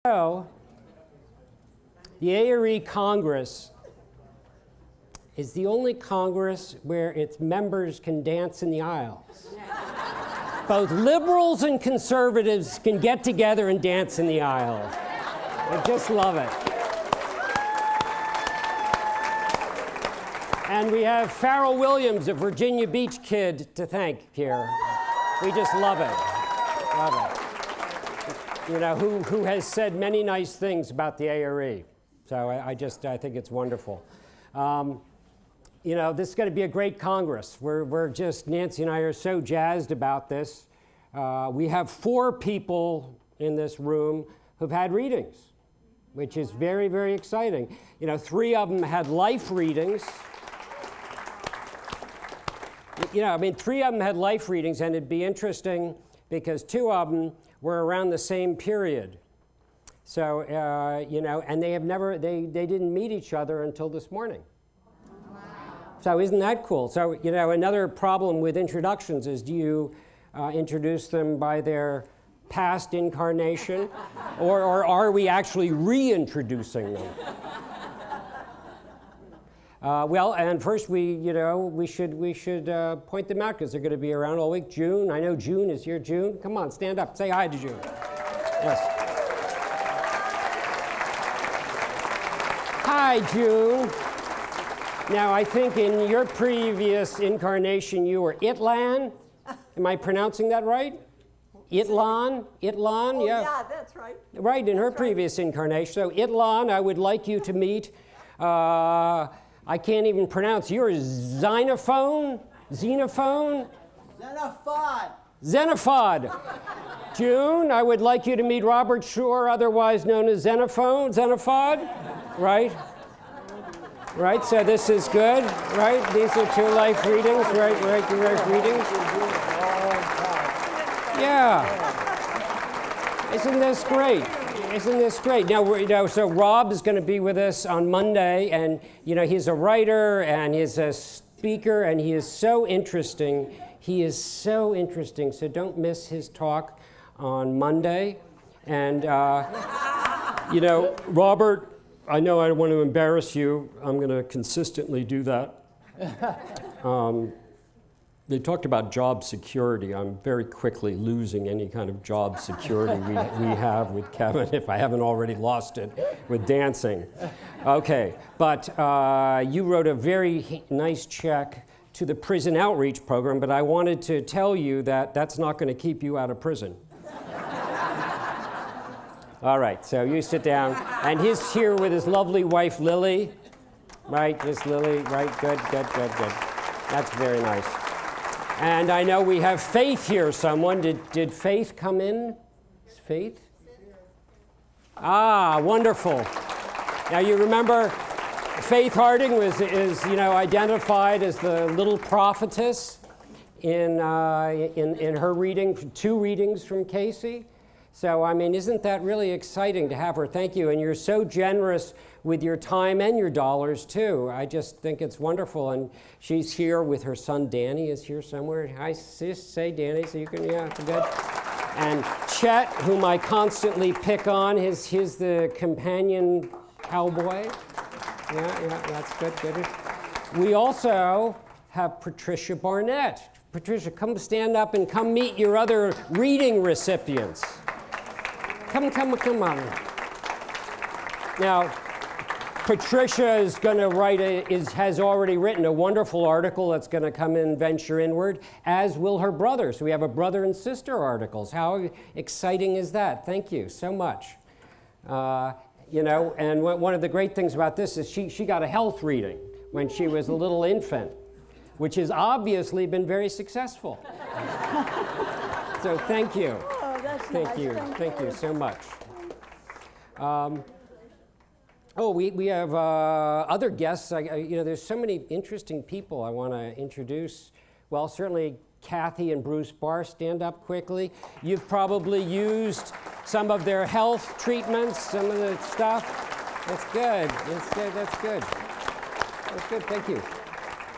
So, the A.R.E. Congress is the only Congress where its members can dance in the aisles. Both liberals and conservatives can get together and dance in the aisles. I just love it. And we have Pharrell Williams, a Virginia Beach kid, to thank here. We just love it. Love it. You know, who has said many nice things about the A.R.E. So I think it's wonderful. You know, this is going to be a great Congress. Nancy and I are so jazzed about this. We have 4 people in this room who've had readings, which is very, very exciting. You know, 3 of them had life readings. You know, I mean, 3 of them had life readings, and it'd be interesting because 2 of them were around the same period. So, you know, and they didn't meet each other until this morning. Wow. So isn't that cool? So, you know, another problem with introductions is, do you introduce them by their past incarnation, or are we actually reintroducing them? Well, and first we should point them out because they're going to be around all week. June, I know June is here. June, come on, stand up, say hi to June. Yes. Hi, June. Now, I think in your previous incarnation you were Itlan. Am I pronouncing that right? Itlan, oh, yeah. Yeah, that's right. Right, in her previous incarnation. So, Itlan, I would like you to meet. I can't even pronounce yours. Xenophon? Xenophod. Xenophod. June, I would like you to meet Robert Shore, otherwise known as Xenophod. Right? Right, so this is good, right? These are 2 life readings, right, readings. Yeah. Isn't this great? Isn't this great? Now, so Rob is going to be with us on Monday, and you know he's a writer and he's a speaker, and he is so interesting. He is so interesting. So don't miss his talk on Monday. And you know, Robert, I know I don't want to embarrass you. I'm going to consistently do that. They talked about job security. I'm very quickly losing any kind of job security we have with Kevin, if I haven't already lost it with dancing. Okay, but you wrote a very nice check to the prison outreach program, but I wanted to tell you that that's not going to keep you out of prison. All right, so you sit down. And he's here with his lovely wife, Lily. Right, just Lily, right, good. That's very nice. And I know we have Faith here, someone. Did Faith come in? Is Faith? Ah, wonderful. Now you remember Faith Harding is identified as the little prophetess in her reading, 2 readings from Cayce. So, I mean, isn't that really exciting to have her? Thank you. And you're so generous with your time and your dollars, too. I just think it's wonderful. And she's here with her son, Danny, is here somewhere. Hi, sis, say Danny, so you can, yeah, it's good. And Chet, whom I constantly pick on, he's the companion cowboy. Yeah, that's good. We also have Patricia Barnett. Patricia, come stand up and come meet your other reading recipients. Come on. Now, Patricia is going to has already written a wonderful article that's going to come in Venture Inward, as will her brother. So we have a brother and sister articles. How exciting is that? Thank you so much. You know, and one of the great things about this is she got a health reading when she was a little infant, which has obviously been very successful. So thank you. Thank you so much. We have other guests. There's so many interesting people I want to introduce. Well, certainly Kathy and Bruce Barr, stand up quickly. You've probably used some of their health treatments, some of the stuff. That's good. Thank you.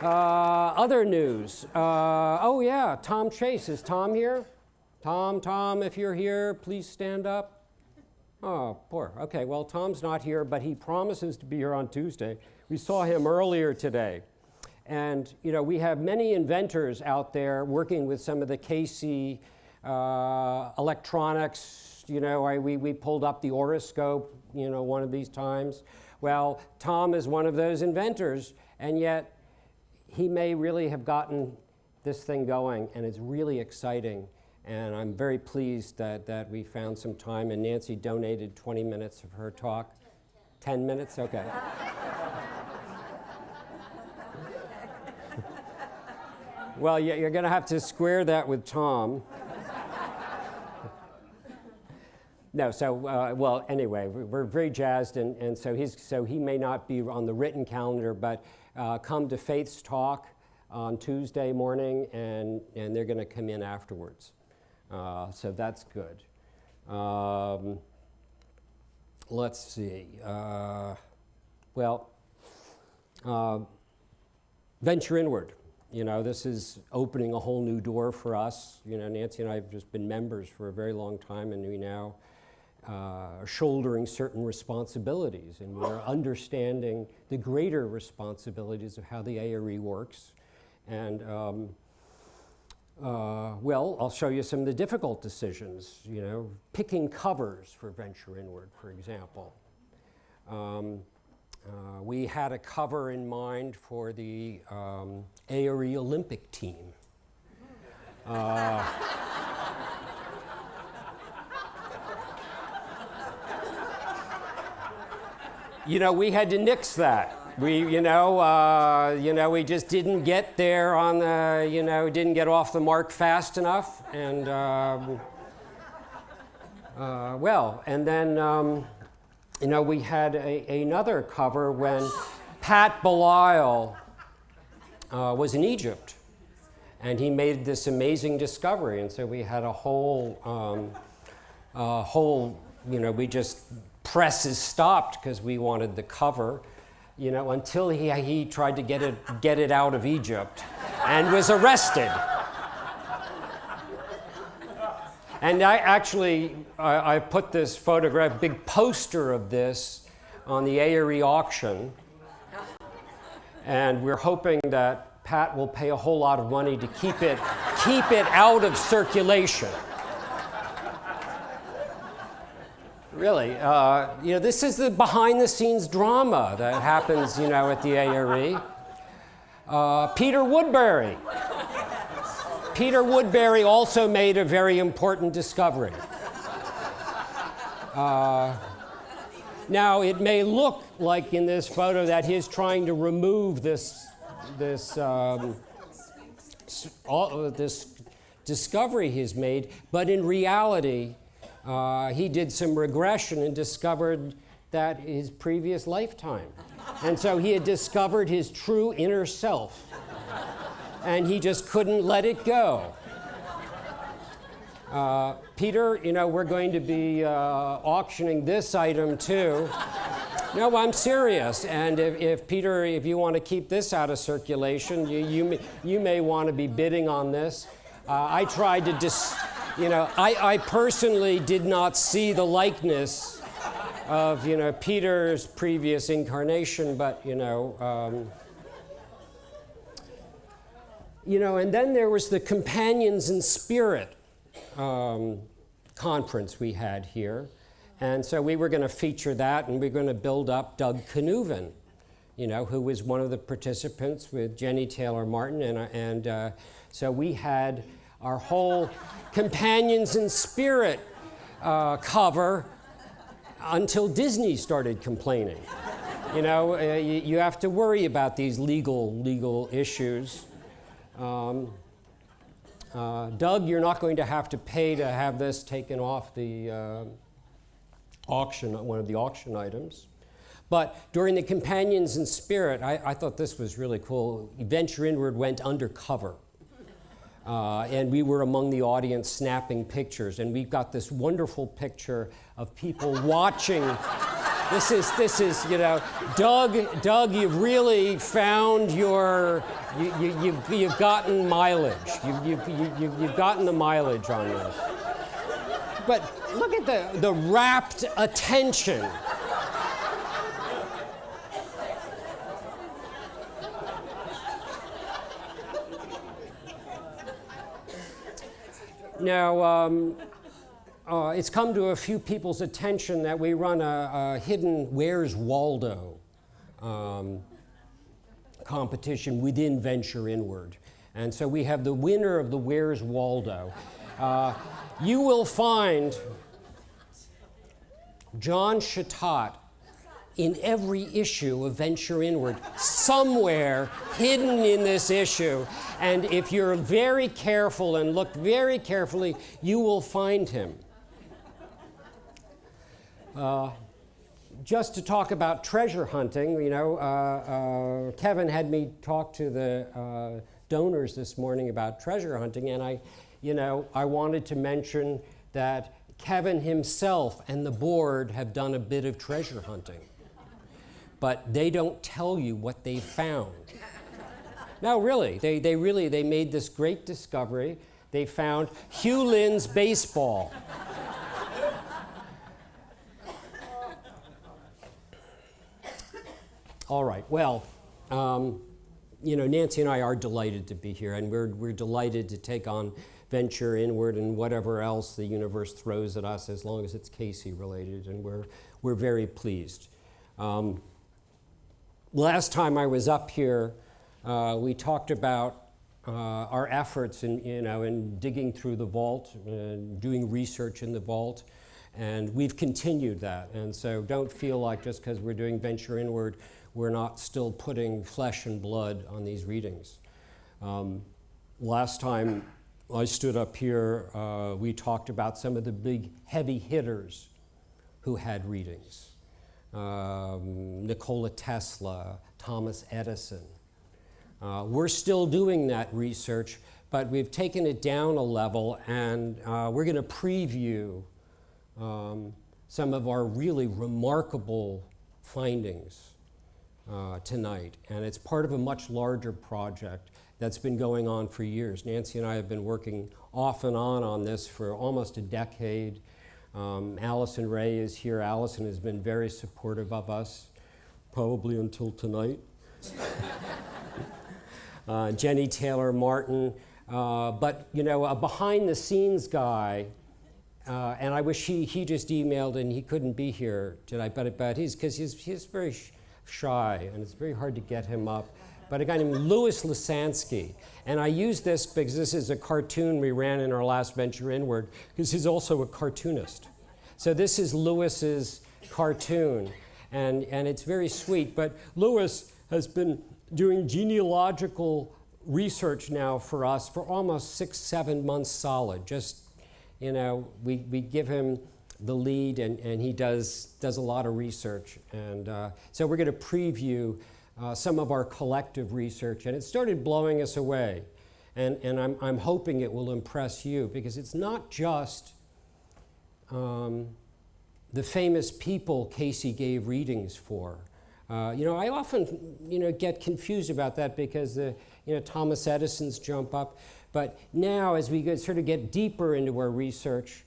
Other news. Tom Chase. Is Tom here? Tom, if you're here, please stand up. Oh, poor. Okay, well, Tom's not here, but he promises to be here on Tuesday. We saw him earlier today. And, you know, we have many inventors out there working with some of the Cayce electronics. You know, we pulled up the horoscope, you know, one of these times. Well, Tom is one of those inventors, and yet he may really have gotten this thing going, and it's really exciting. And I'm very pleased that we found some time, and Nancy donated 20 minutes of her talk. 10 minutes? Okay. Well, you're going to have to square that with Tom. No, so, well, anyway, we're very jazzed, and so he may not be on the written calendar, but come to Faith's talk on Tuesday morning, and they're going to come in afterwards. So that's good. Let's see. Venture inward. You know, this is opening a whole new door for us. You know, Nancy and I have just been members for a very long time, and we now are shouldering certain responsibilities, and we're understanding the greater responsibilities of how the A.R.E. works. And well, I'll show you some of the difficult decisions, you know, picking covers for Venture Inward, for example. We had a cover in mind for the A.R.E. Olympic team. You know, we had to nix that. We just didn't get there on the, didn't get off the mark fast enough. And, and then, we had another cover when Pat Belisle was in Egypt. And he made this amazing discovery. And so we had a whole, we just, presses stopped because we wanted the cover. Until he tried to get it out of Egypt and was arrested. And I put this photograph, big poster of this on the A.R.E. auction. And we're hoping that Pat will pay a whole lot of money to keep it out of circulation. Really, this is the behind-the-scenes drama that happens, at the A.R.E. Peter Woodbury. Peter Woodbury also made a very important discovery. Now, it may look like in this photo that he's trying to remove this discovery he's made, but in reality, he did some regression and discovered that his previous lifetime. And so he had discovered his true inner self. And he just couldn't let it go. Peter, we're going to be auctioning this item too. No, I'm serious. And if Peter, if you want to keep this out of circulation, you may want to be bidding on this. I tried to I personally did not see the likeness of, Peter's previous incarnation, but, and then there was the Companions in Spirit conference we had here. And so we were going to feature that, and we're going to build up Doug Canuven, who was one of the participants with Jenny Taylor Martin. And so we had our whole Companions in Spirit cover until Disney started complaining. You have to worry about these legal issues. Doug, you're not going to have to pay to have this taken off the auction, one of the auction items. But during the Companions in Spirit, I thought this was really cool. Venture Inward went undercover. And we were among the audience snapping pictures, and we've got this wonderful picture of people watching. This is, Doug, you've really found you've gotten mileage. You've gotten the mileage on this. But look at the rapt attention. Now, it's come to a few people's attention that we run a hidden Where's Waldo competition within Venture Inward. And so we have the winner of the Where's Waldo. You will find John Chatot in every issue of Venture Inward, somewhere hidden in this issue. And if you're very careful and look very carefully, you will find him. Just to talk about treasure hunting, Kevin had me talk to the donors this morning about treasure hunting, and I wanted to mention that Kevin himself and the board have done a bit of treasure hunting, but they don't tell you what they found. No, really, they made this great discovery. They found Hugh Lynn's baseball. All right, well, Nancy and I are delighted to be here, and we're delighted to take on Venture Inward and whatever else the universe throws at us, as long as it's Cayce related, and we're very pleased. Last time I was up here, we talked about our efforts in digging through the vault and doing research in the vault, and we've continued that. And so don't feel like just because we're doing Venture Inward, we're not still putting flesh and blood on these readings. Last time I stood up here, we talked about some of the big heavy hitters who had readings. Nikola Tesla, Thomas Edison. We're still doing that research, but we've taken it down a level, and we're going to preview some of our really remarkable findings tonight. And it's part of a much larger project that's been going on for years. Nancy and I have been working off and on this for almost a decade. Allison Ray is here. Allison has been very supportive of us, probably until tonight. Jenny Taylor Martin, but a behind-the-scenes guy, and I wish he just emailed and he couldn't be here tonight, but he's very shy, and it's very hard to get him up. But a guy named Louis Lisansky, and I use this because this is a cartoon we ran in our last Venture Inward, because he's also a cartoonist. So this is Louis's cartoon, and it's very sweet. But Louis has been doing genealogical research now for us for almost 6-7 months solid. Just, we give him the lead, and he does a lot of research. And so we're going to preview some of our collective research, and it started blowing us away. And I'm hoping it will impress you, because it's not just the famous people Cayce gave readings for. I often, get confused about that because Thomas Edison's jump up. But now, as we sort of get deeper into our research,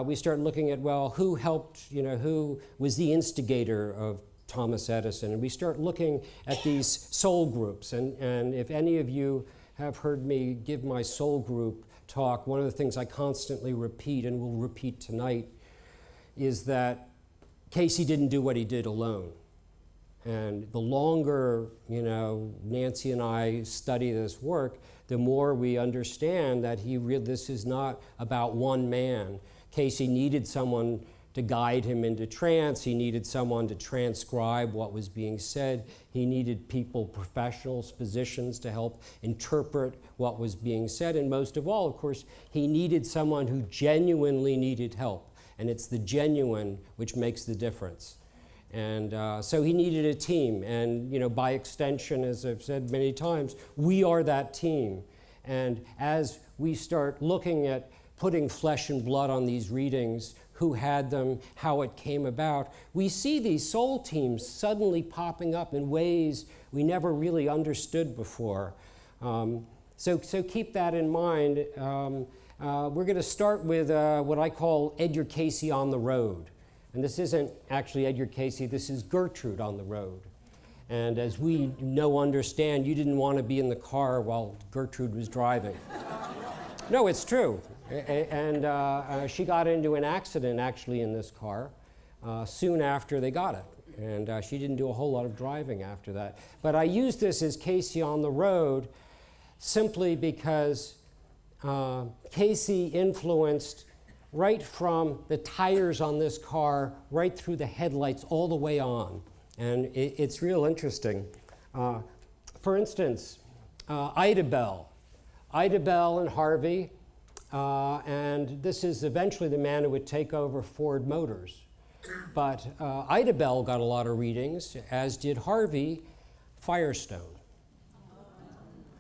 we start looking at, well, who helped, who was the instigator of Thomas Edison? And we start looking at these soul groups. And if any of you have heard me give my soul group talk, one of the things I constantly repeat, and will repeat tonight, is that Cayce didn't do what he did alone. And the longer, Nancy and I study this work, the more we understand that this is not about one man. Cayce needed someone to guide him into trance. He needed someone to transcribe what was being said. He needed people, professionals, physicians, to help interpret what was being said. And most of all, of course, he needed someone who genuinely needed help. And it's the genuine which makes the difference. And so he needed a team. And by extension, as I've said many times, we are that team. And as we start looking at putting flesh and blood on these readings, who had them, how it came about, we see these soul teams suddenly popping up in ways we never really understood before. So keep that in mind We're going to start with what I call Edgar Cayce on the road. And this isn't actually Edgar Cayce, this is Gertrude on the road. And as we understand, you didn't want to be in the car while Gertrude was driving. No, it's true. And she got into an accident actually in this car soon after they got it. And she didn't do a whole lot of driving after that. But I use this as Cayce on the road simply because Cayce influenced right from the tires on this car right through the headlights all the way on. And it's real interesting. For instance, Ida Bell and Harvey, and this is eventually the man who would take over Ford Motors. But Ida Bell got a lot of readings, as did Harvey Firestone.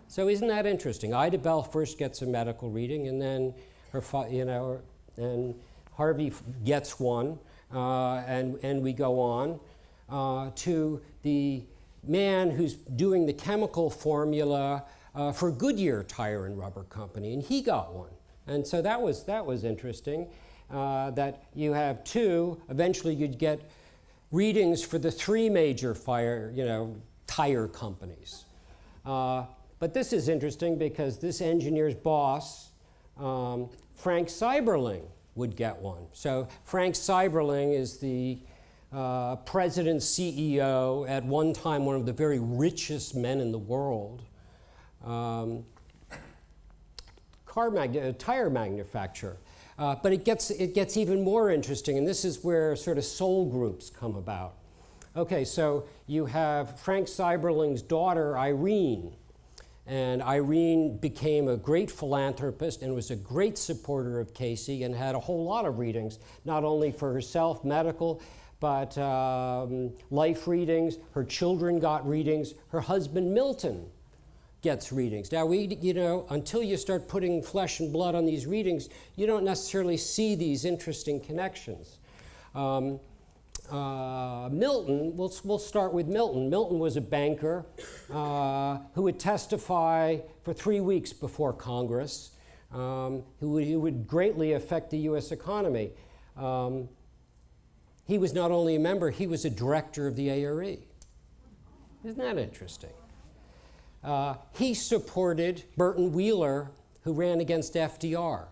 So isn't that interesting? Ida Bell first gets a medical reading, and then and Harvey gets one, and we go on to the man who's doing the chemical formula for Goodyear Tire and Rubber Company, and he got one. And so that was interesting. That you have two, eventually you'd get readings for the three major tire companies. But this is interesting because this engineer's boss, Frank Seiberling, would get one. So Frank Seiberling is the president, CEO, at one time one of the very richest men in the world. Tire manufacturer. But it gets even more interesting, and this is where sort of soul groups come about. Okay, so you have Frank Seiberling's daughter, Irene, and Irene became a great philanthropist and was a great supporter of Cayce and had a whole lot of readings, not only for herself, medical, but life readings. Her children got readings. Her husband, Milton, gets readings. Now, until you start putting flesh and blood on these readings, you don't necessarily see these interesting connections. Milton, we'll start with Milton. Milton was a banker who would testify for 3 weeks before Congress, who would greatly affect the U.S. economy. He was not only a member, he was a director of the A.R.E. Isn't that interesting? He supported Burton Wheeler, who ran against FDR.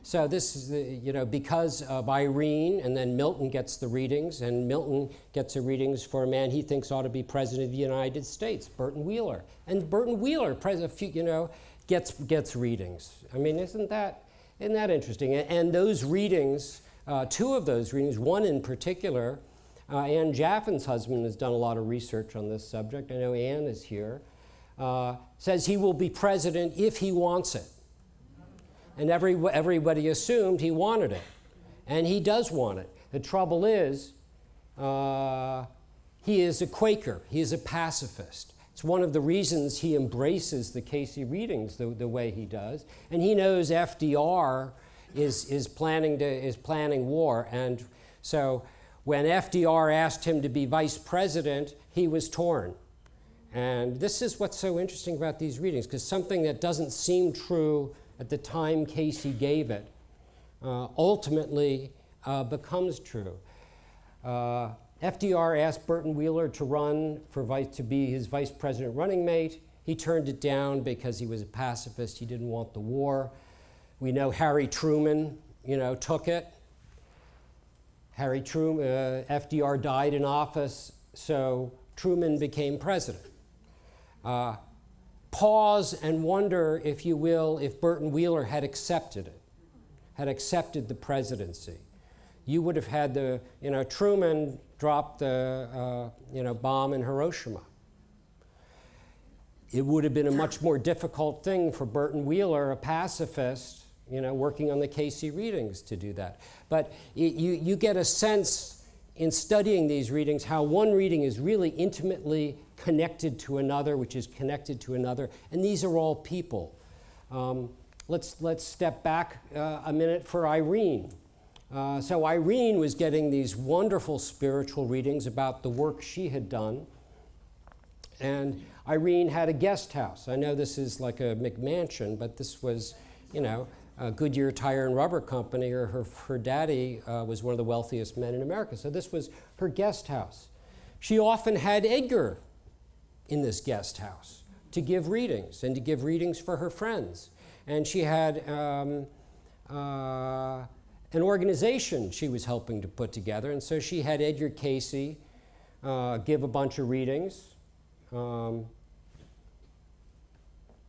So this is, because of Irene, and then Milton gets the readings, and Milton gets the readings for a man he thinks ought to be president of the United States, Burton Wheeler. And Burton Wheeler, gets readings. I mean, isn't that interesting? And those readings, two of those readings, one in particular, Ann Jaffin's husband has done a lot of research on this subject. I know Ann is here. Says he will be president if he wants it. And everybody assumed he wanted it. And he does want it. The trouble is, he is a Quaker. He is a pacifist. It's one of the reasons he embraces the Cayce readings the way he does. And he knows FDR is planning war. And so when FDR asked him to be vice president, he was torn. And this is what's so interesting about these readings, because something that doesn't seem true at the time Cayce gave it ultimately becomes true. FDR asked Burton Wheeler to run to be his vice president running mate. He turned it down because he was a pacifist. He didn't want the war. We know Harry Truman, took it. Harry Truman, FDR died in office, so Truman became president. Pause and wonder, if you will, if Burton Wheeler had accepted it, had accepted the presidency. You would have had Truman drop the, bomb in Hiroshima. It would have been a much more difficult thing for Burton Wheeler, a pacifist, working on the Cayce readings, to do that. But you get a sense in studying these readings how one reading is really intimately connected to another, which is connected to another, and these are all people. Let's step back a minute for Irene. So Irene was getting these wonderful spiritual readings about the work she had done, and Irene had a guest house. I know this is like a McMansion, but this was, Goodyear Tire and Rubber Company, or her daddy was one of the wealthiest men in America. So this was her guest house. She often had Edgar in this guest house to give readings and to give readings for her friends. And she had an organization she was helping to put together, and so she had Edgar Cayce give a bunch of readings.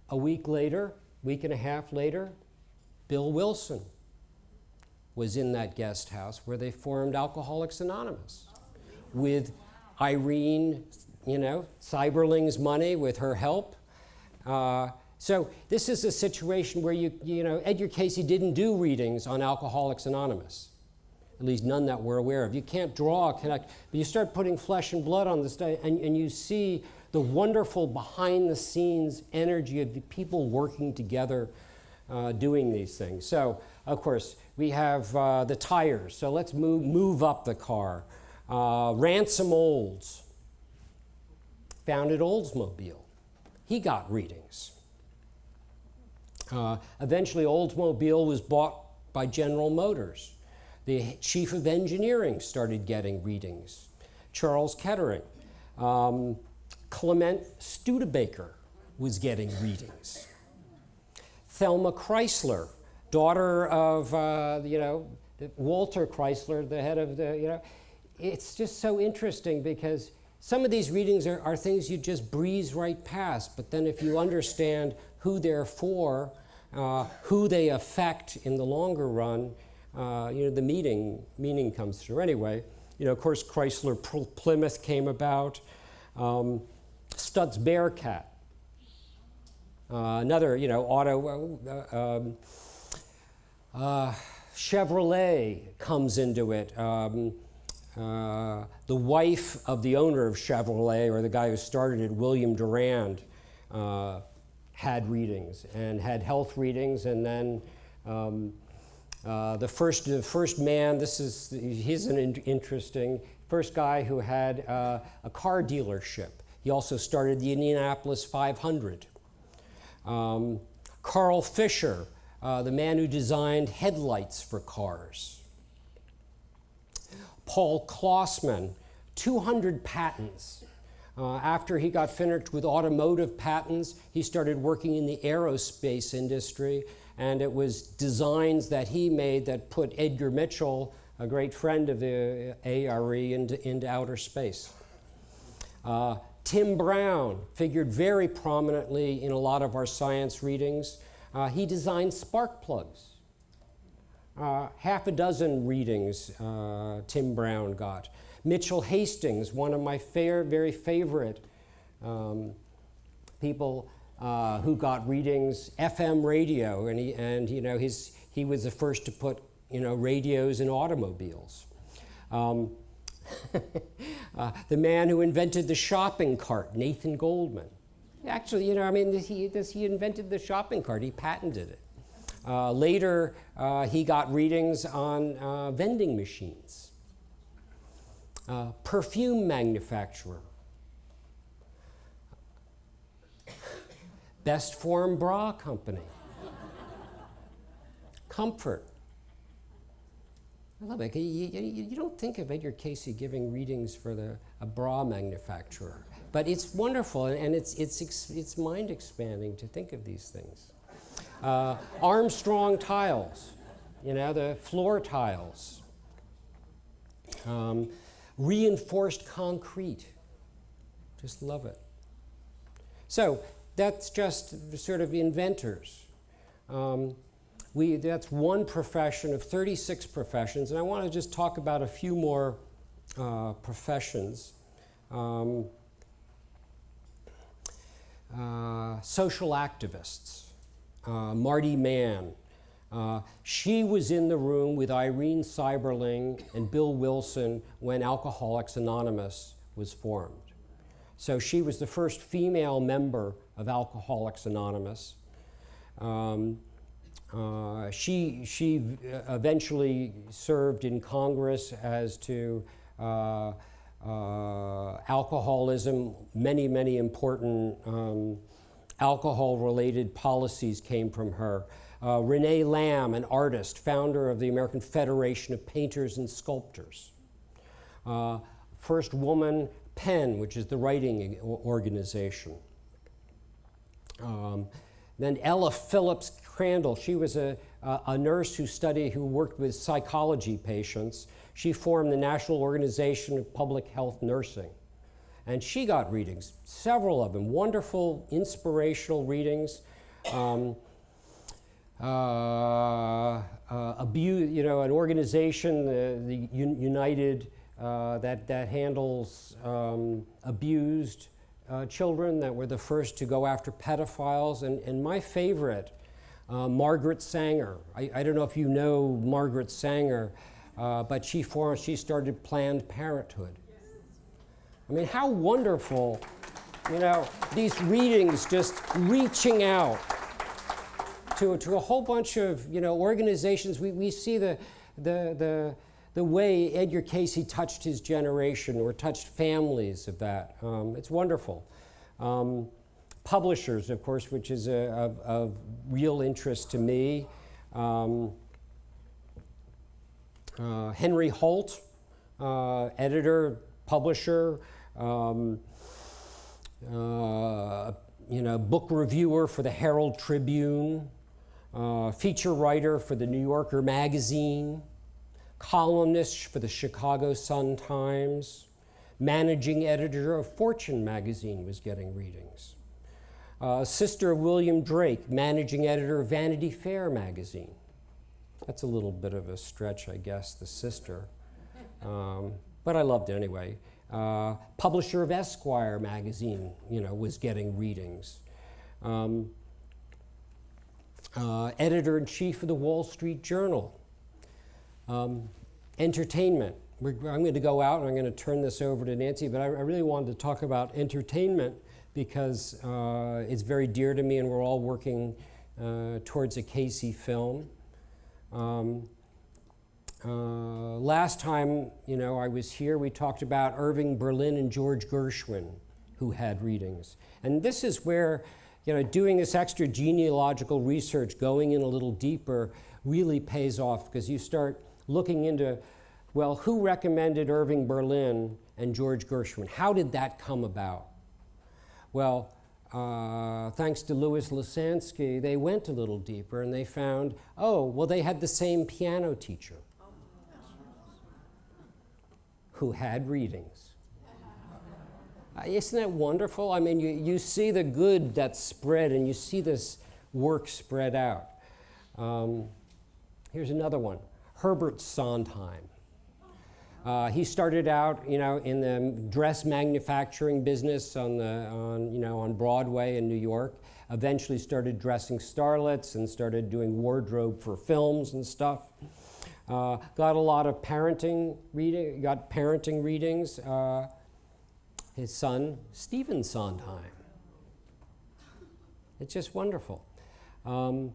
A week and a half later, Bill Wilson was in that guest house where they formed Alcoholics Anonymous with Irene, Cyberling's money, with her help. So this is a situation where Edgar Cayce didn't do readings on Alcoholics Anonymous, at least none that we're aware of. You can't draw a connect, but you start putting flesh and blood on this, and you see the wonderful behind-the-scenes energy of the people working together doing these things. So, of course, we have the tires. So let's move up the car. Ransom Olds founded Oldsmobile. He got readings. Eventually, Oldsmobile was bought by General Motors. The chief of engineering started getting readings. Charles Kettering. Clement Studebaker was getting readings. Thelma Chrysler, daughter of, Walter Chrysler, the head of the, it's just so interesting because some of these readings are things you just breeze right past, but then if you understand who they're for, who they affect in the longer run, the meaning comes through. Anyway, of course, Chrysler Plymouth came about. Stutz Bearcat, another, auto. Chevrolet comes into it. The wife of the owner of Chevrolet, or the guy who started it, William Durand, had readings and had health readings, and then the first man. He's an interesting first guy who had a car dealership. He also started the Indianapolis 500. Carl Fisher, the man who designed headlights for cars. Paul Klossman, 200 patents. After he got finished with automotive patents, he started working in the aerospace industry, and it was designs that he made that put Edgar Mitchell, a great friend of the A.R.E., into outer space. Tim Brown figured very prominently in a lot of our science readings. He designed spark plugs. Half a dozen readings Tim Brown got. Mitchell Hastings, one of my very favorite people who got readings, FM radio, and he was the first to put radios in automobiles. The man who invented the shopping cart, Nathan Goldman. Actually, he invented the shopping cart. He patented it. Later, he got readings on vending machines. Perfume manufacturer. Best Form Bra Company. Comfort. I love it. You don't think of Edgar Cayce giving readings for a bra manufacturer, but it's wonderful, and it's mind expanding to think of these things. Armstrong tiles, the floor tiles. Reinforced concrete. Just love it. So that's just sort of inventors. That's one profession of 36 professions, and I want to just talk about a few more professions. Social activists. Marty Mann. She was in the room with Irene Cyberling and Bill Wilson when Alcoholics Anonymous was formed. So she was the first female member of Alcoholics Anonymous. She eventually served in Congress as to alcoholism. Many important alcohol-related policies came from her. Renee Lamb, an artist, founder of the American Federation of Painters and Sculptors. First woman, PEN, which is the writing organization. Then Ella Phillips Crandall, she was a nurse who worked with psychology patients. She formed the National Organization of Public Health Nursing. And she got readings, several of them, wonderful, inspirational readings. An organization, the United, that handles abused children that were the first to go after pedophiles. And my favorite, Margaret Sanger. I don't know if you know Margaret Sanger, but she started Planned Parenthood. I mean, how wonderful, these readings just reaching out to a whole bunch of, organizations. We see the way Edgar Cayce touched his generation or touched families of that. It's wonderful. Publishers, of course, which is of real interest to me. Henry Holt, editor, publisher, book reviewer for the Herald Tribune, feature writer for the New Yorker magazine, columnist for the Chicago Sun-Times, managing editor of Fortune magazine was getting readings. Sister of William Drake, managing editor of Vanity Fair magazine. That's a little bit of a stretch, I guess, the sister, but I loved it anyway. Publisher of Esquire magazine, was getting readings. Editor-in-chief of the Wall Street Journal. Entertainment. I'm going to go out and I'm going to turn this over to Nancy, but I really wanted to talk about entertainment because it's very dear to me and we're all working towards a Cayce film. Last time, I was here, we talked about Irving Berlin and George Gershwin, who had readings. And this is where, doing this extra genealogical research, going in a little deeper, really pays off because you start looking into, well, who recommended Irving Berlin and George Gershwin? How did that come about? Well, thanks to Louis Lisansky, they went a little deeper and they found, they had the same piano teacher who had readings. Isn't that wonderful? I mean, you see the good that's spread and you see this work spread out. Here's another one, Herbert Sondheim. He started out, in the dress manufacturing business on Broadway in New York. Eventually started dressing starlets and started doing wardrobe for films and stuff. Got a lot of parenting readings. His son, Stephen Sondheim. It's just wonderful. And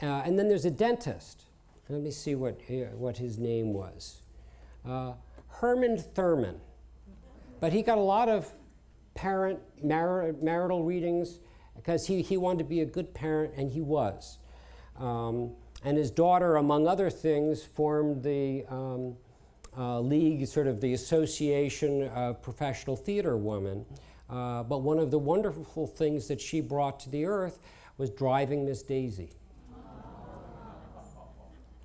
then there's a dentist. Let me see what his name was. Herman Thurman. But he got a lot of marital readings because he wanted to be a good parent, and he was. And his daughter, among other things, formed the league, sort of the Association of Professional Theater Women. But one of the wonderful things that she brought to the earth was Driving Miss Daisy.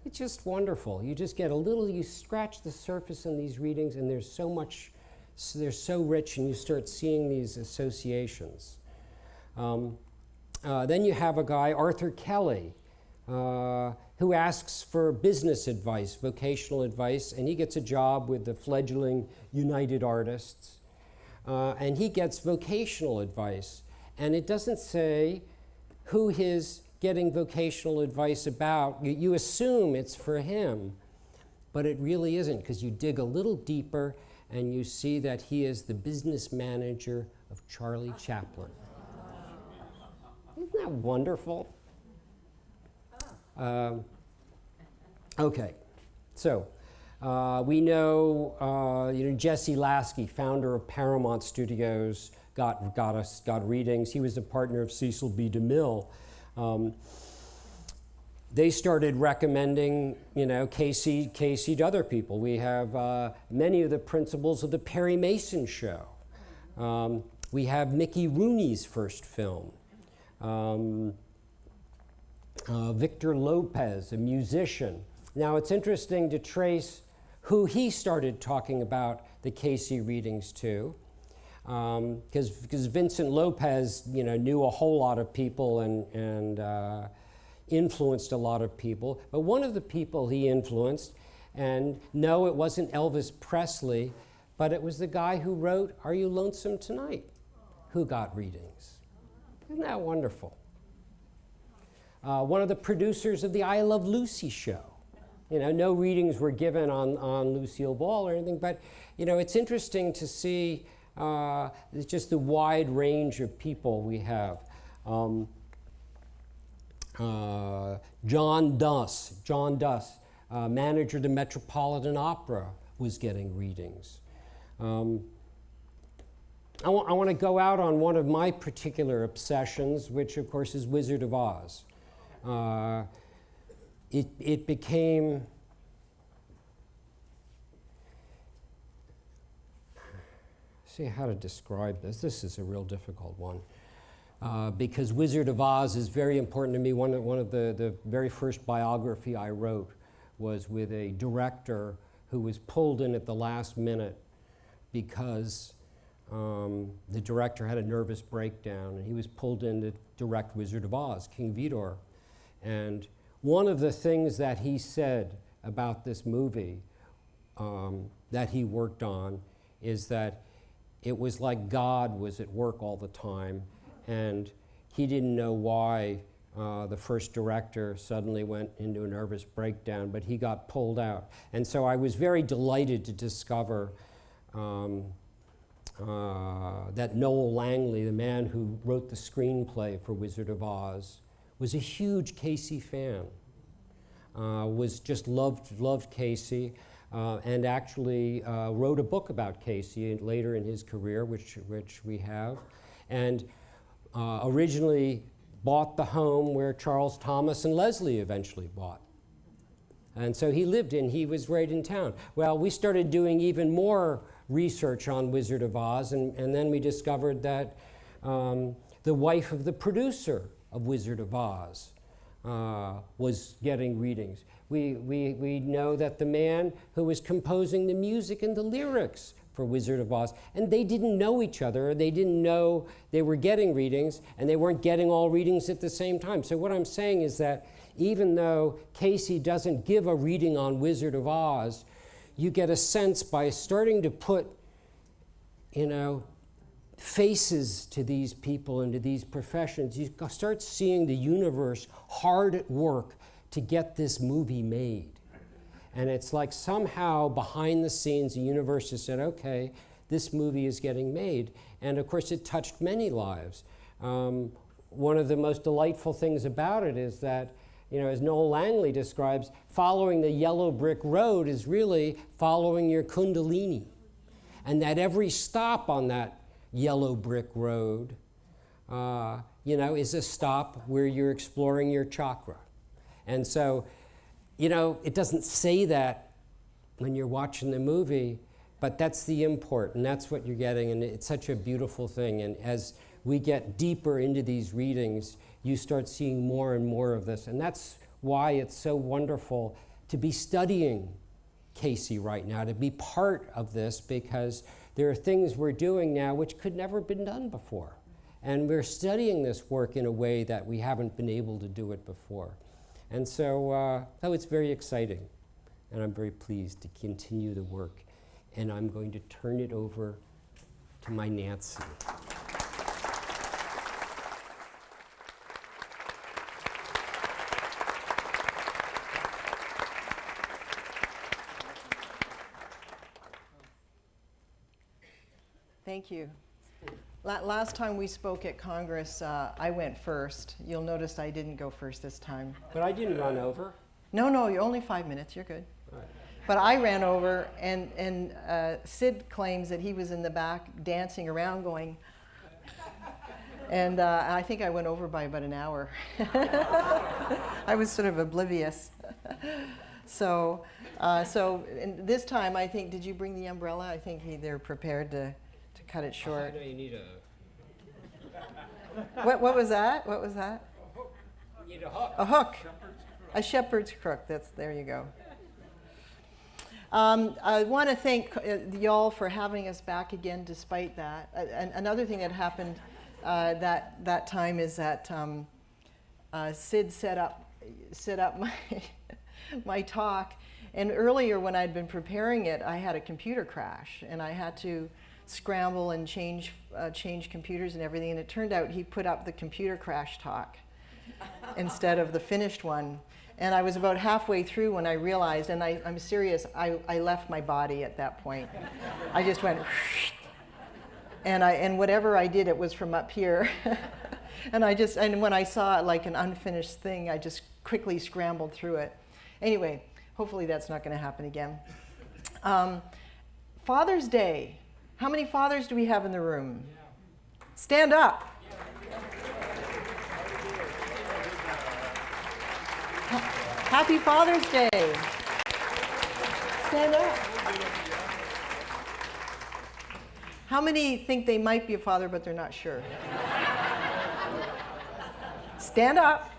It's just wonderful. You just get you scratch the surface in these readings, and there's so much, they're so rich, and you start seeing these associations. Then you have a guy, Arthur Kelly, who asks for business advice, vocational advice, and he gets a job with the fledgling United Artists, and he gets vocational advice. And it doesn't say who his getting vocational advice about. You assume it's for him, but it really isn't, because you dig a little deeper and you see that he is the business manager of Charlie Chaplin. Isn't that wonderful? Okay, so we know, Jesse Lasky, founder of Paramount Studios, got readings. He was a partner of Cecil B. DeMille. they started recommending, Cayce to other people. We have many of the principals of the Perry Mason show. We have Mickey Rooney's first film. Victor Lopez, a musician. Now it's interesting to trace who he started talking about the Cayce readings to, because Vincent Lopez, knew a whole lot of people and influenced a lot of people. But one of the people he influenced, and no, it wasn't Elvis Presley, but it was the guy who wrote "Are You Lonesome Tonight?" who got readings. Isn't that wonderful? One of the producers of the I Love Lucy show. No readings were given on Lucille Ball or anything, but it's interesting to see just the wide range of people we have. John Duss, manager of the Metropolitan Opera, was getting readings. I want to go out on one of my particular obsessions, which of course is Wizard of Oz. It became, see how to describe this. This is a real difficult one. Because Wizard of Oz is very important to me. One of the very first biography I wrote was with a director who was pulled in at the last minute because the director had a nervous breakdown, and he was pulled in to direct Wizard of Oz, King Vidor. And one of the things that he said about this movie that he worked on is that it was like God was at work all the time, and he didn't know why the first director suddenly went into a nervous breakdown, but he got pulled out. And so I was very delighted to discover that Noel Langley, the man who wrote the screenplay for Wizard of Oz, was a huge Cayce fan. Was just loved Cayce, and actually wrote a book about Cayce later in his career, which we have, and originally bought the home where Charles Thomas and Leslie eventually bought. And so he was right in town. Well, we started doing even more research on Wizard of Oz, and then we discovered that the wife of the producer of Wizard of Oz was getting readings. We know that the man who was composing the music and the lyrics for Wizard of Oz, and they didn't know each other, they didn't know they were getting readings, and they weren't getting all readings at the same time. So what I'm saying is that even though Cayce doesn't give a reading on Wizard of Oz, you get a sense by starting to put, faces to these people and to these professions, you start seeing the universe hard at work to get this movie made. And it's like somehow behind the scenes, the universe has said, okay, this movie is getting made. And of course, it touched many lives. One of the most delightful things about it is that, as Noel Langley describes, following the yellow brick road is really following your kundalini. And that every stop on that yellow brick road, is a stop where you're exploring your chakra. And so, it doesn't say that when you're watching the movie, but that's the import, and that's what you're getting, and it's such a beautiful thing. And as we get deeper into these readings, you start seeing more and more of this. And that's why it's so wonderful to be studying Cayce right now, to be part of this, because there are things we're doing now which could never have been done before. And we're studying this work in a way that we haven't been able to do it before. And so, it's very exciting. And I'm very pleased to continue the work. And I'm going to turn it over to my Nancy. Thank you. Last time we spoke at Congress, I went first. You'll notice I didn't go first this time. But I didn't run over. No, you're only 5 minutes. You're good. All right. But I ran over, and Sid claims that he was in the back dancing around going, And I think I went over by about an hour. I was sort of oblivious. So and this time, I think, did you bring the umbrella? I think they're prepared to cut it short. You need a... What was that? What was that? You need a hook. A hook. A shepherd's crook. There you go. I want to thank y'all for having us back again despite that. Another thing that happened that time is that Sid set up my talk. And earlier when I'd been preparing it, I had a computer crash and I had to scramble and change computers and everything. And it turned out he put up the computer crash talk instead of the finished one. And I was about halfway through when I realized, and I'm serious, I left my body at that point. I just went, and whatever I did, it was from up here. And when I saw like an unfinished thing, I just quickly scrambled through it. Anyway, hopefully that's not going to happen again. Father's Day. How many fathers do we have in the room? Stand up. Happy Father's Day. Stand up. How many think they might be a father, but they're not sure? Stand up.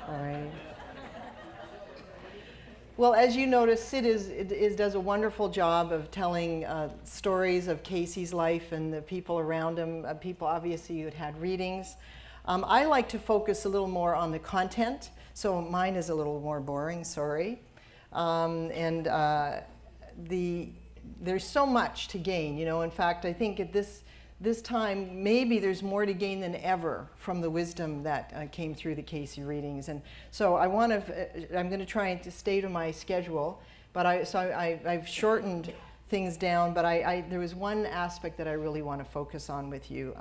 All right. Well, as you notice, Sid does a wonderful job of telling stories of Cayce's life and the people around him, people obviously who had readings. I like to focus a little more on the content, so mine is a little more boring, sorry. There's so much to gain, you know. In fact, I think at this time, maybe there's more to gain than ever from the wisdom that came through the Cayce readings. And so I'm going to try and stay to my schedule, but I've shortened things down, but there was one aspect that I really want to focus on with you.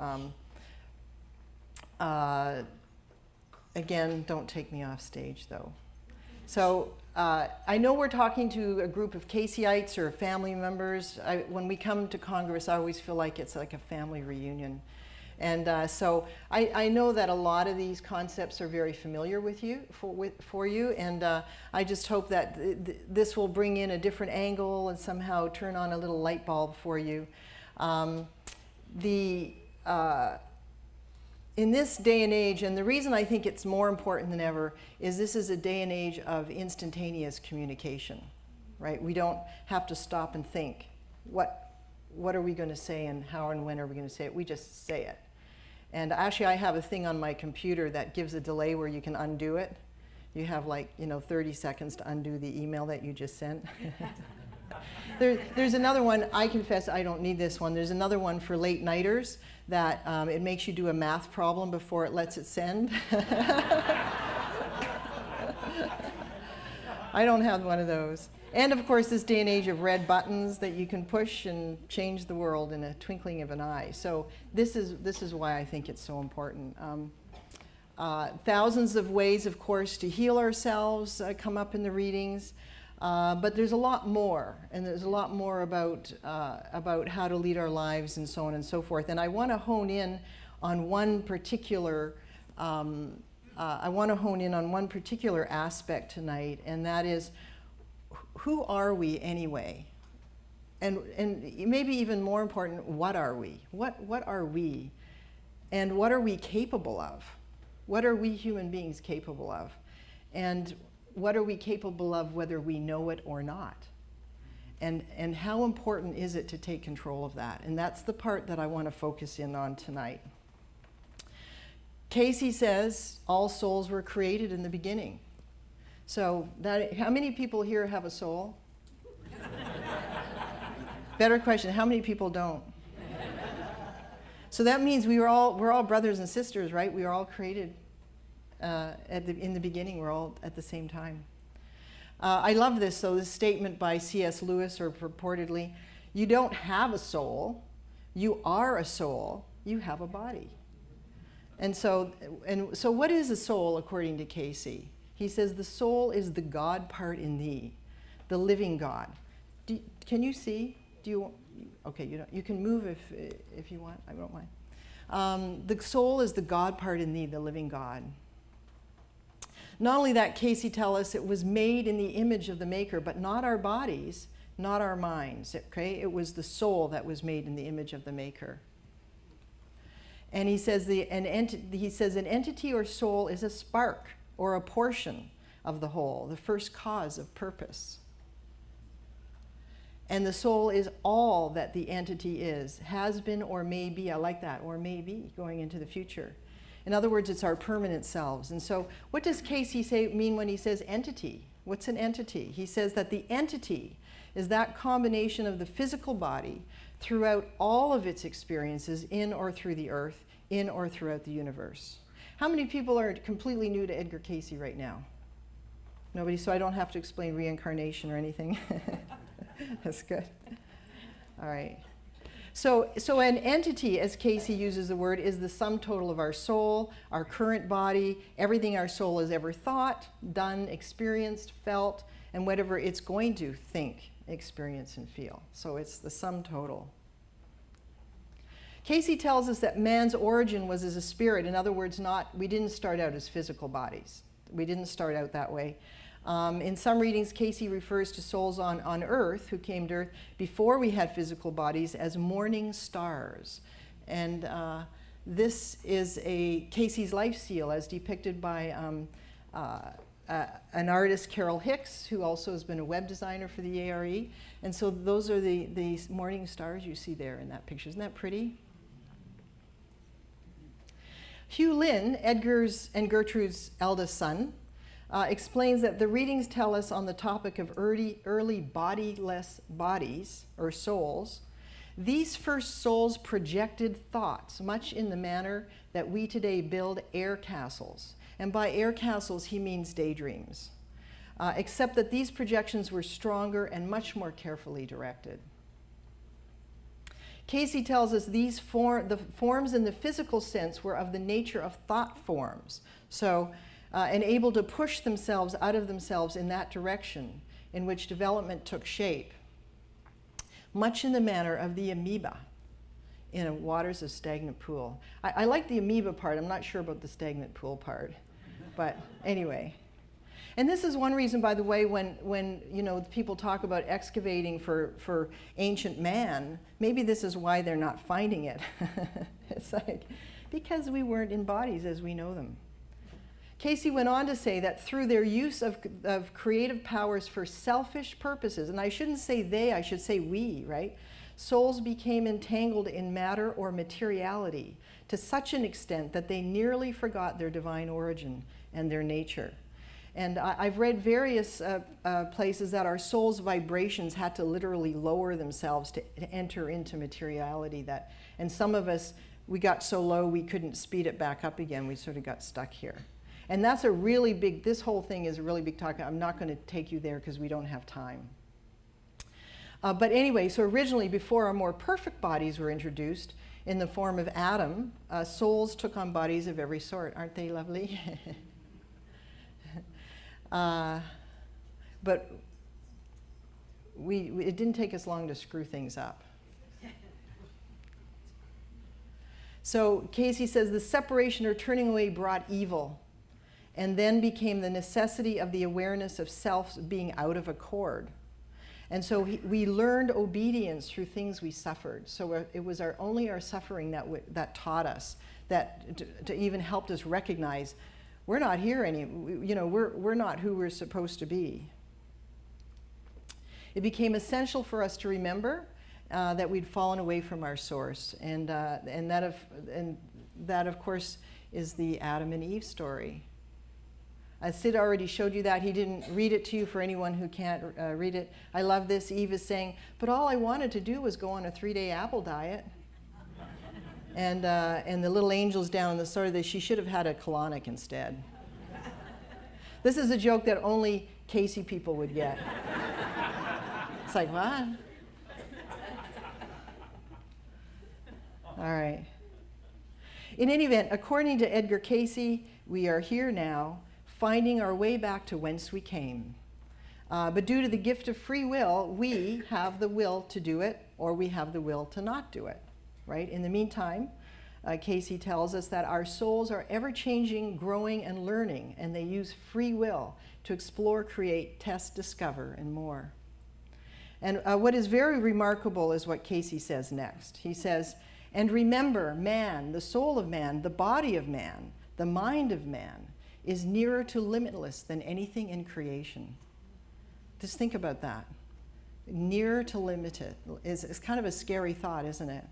Again, don't take me off stage, though. So I know we're talking to a group of Cayceites or family members. When we come to Congress, I always feel like it's like a family reunion. And so I know that a lot of these concepts are very familiar with you, for you, and I just hope that this will bring in a different angle and somehow turn on a little light bulb for you. In this day and age, and the reason I think it's more important than ever, is this is a day and age of instantaneous communication, right? We don't have to stop and think, what are we going to say and how and when are we going to say it? We just say it. And actually, I have a thing on my computer that gives a delay where you can undo it. You have 30 seconds to undo the email that you just sent. There's another one, I confess I don't need this one. There's another one for late nighters that it makes you do a math problem before it lets it send. I don't have one of those. And of course, this day and age of red buttons that you can push and change the world in a twinkling of an eye. So this is why I think it's so important. Thousands of ways, of course, to heal ourselves come up in the readings. But there's a lot more, and there's a lot more about how to lead our lives and so on and so forth. And I want to hone in on one particular aspect tonight, and that is, who are we anyway? And maybe even more important, what are we? What are we? And what are we capable of? What are we human beings capable of? And what are we capable of whether we know it or not? And how important is it to take control of that? And that's the part that I want to focus in on tonight. Cayce says all souls were created in the beginning. So how many people here have a soul? Better question, how many people don't? So that means we're all brothers and sisters, right? We are all created in the beginning. We're all at the same time. I love this, though, this statement by C.S. Lewis, or purportedly, you don't have a soul, you are a soul, you have a body. And so what is a soul according to Cayce? He says the soul is the God part in thee, the living God. Can you see? okay, you can move if you want, I don't mind. The soul is the God part in thee, the living God. Not only that, Cayce tells us it was made in the image of the Maker, but not our bodies, not our minds, okay? It was the soul that was made in the image of the Maker. And he says an entity or soul is a spark or a portion of the whole, the first cause of purpose. And the soul is all that the entity is, has been or may be. I like that, or may be, going into the future. In other words, it's our permanent selves. And so what does Cayce mean when he says entity? What's an entity? He says that the entity is that combination of the physical body throughout all of its experiences in or through the earth, in or throughout the universe. How many people are completely new to Edgar Cayce right now? Nobody, so I don't have to explain reincarnation or anything. That's good. All right. So an entity, as Cayce uses the word, is the sum total of our soul, our current body, everything our soul has ever thought, done, experienced, felt, and whatever it's going to think, experience, and feel. So it's the sum total. Cayce tells us that man's origin was as a spirit. In other words, we didn't start out as physical bodies. We didn't start out that way. In some readings, Cayce refers to souls on Earth, who came to Earth before we had physical bodies, as morning stars. And this is Cayce's life seal, as depicted by an artist, Carol Hicks, who also has been a web designer for the A.R.E. And so those are the morning stars you see there in that picture. Isn't that pretty? Hugh Lynn, Edgar's and Gertrude's eldest son, explains that the readings tell us on the topic of early bodiless bodies, or souls, these first souls projected thoughts, much in the manner that we today build air castles. And by air castles, he means daydreams, except that these projections were stronger and much more carefully directed. Cayce tells us the forms in the physical sense were of the nature of thought forms, so and able to push themselves out of themselves in that direction in which development took shape, much in the manner of the amoeba in a waters of stagnant pool. I like the amoeba part. I'm not sure about the stagnant pool part, but anyway. And this is one reason, by the way, when people talk about excavating for ancient man, maybe this is why they're not finding it. It's like, because we weren't in bodies as we know them. Cayce went on to say that through their use of creative powers for selfish purposes, and I shouldn't say they, I should say we, right? Souls became entangled in matter or materiality to such an extent that they nearly forgot their divine origin and their nature. And I've read various places that our soul's vibrations had to literally lower themselves to enter into materiality. And some of us, we got so low we couldn't speed it back up again. We sort of got stuck here. And that's a really big, this whole thing is a really big talk. I'm not going to take you there because we don't have time. But anyway, so originally, before our more perfect bodies were introduced in the form of Adam, souls took on bodies of every sort. Aren't they lovely? But it didn't take us long to screw things up. So Cayce says the separation or turning away brought evil, and then became the necessity of the awareness of self being out of accord. And so we learned obedience through things we suffered. So it was only our suffering that taught us, that to even helped us recognize we're not here we're not who we're supposed to be. It became essential for us to remember that we'd fallen away from our source, and that of course is the Adam and Eve story. Sid already showed you that. He didn't read it to you for anyone who can't read it. I love this. Eve is saying, but all I wanted to do was go on a 3-day apple diet. And the little angels down in the story, she should have had a colonic instead. This is a joke that only Cayce people would get. It's like, what? All right. In any event, according to Edgar Cayce, we are here now, finding our way back to whence we came. But due to the gift of free will, we have the will to do it, or we have the will to not do it, right? In the meantime, Cayce tells us that our souls are ever-changing, growing, and learning, and they use free will to explore, create, test, discover, and more. And what is very remarkable is what Cayce says next. He says, "And remember, man, the soul of man, the body of man, the mind of man, is nearer to limitless than anything in creation." Just think about that. Nearer to limited is kind of a scary thought, isn't it?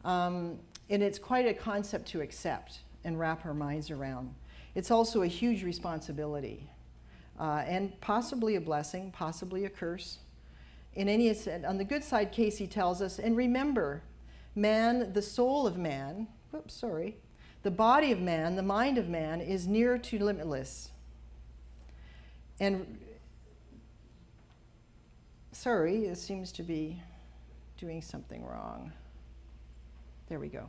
And it's quite a concept to accept and wrap our minds around. It's also a huge responsibility, and possibly a blessing, possibly a curse. In any, on the good side, Cayce tells us, "And remember, man, the soul of man, the body of man, the mind of man is near to limitless." And sorry, it seems to be doing something wrong. There we go.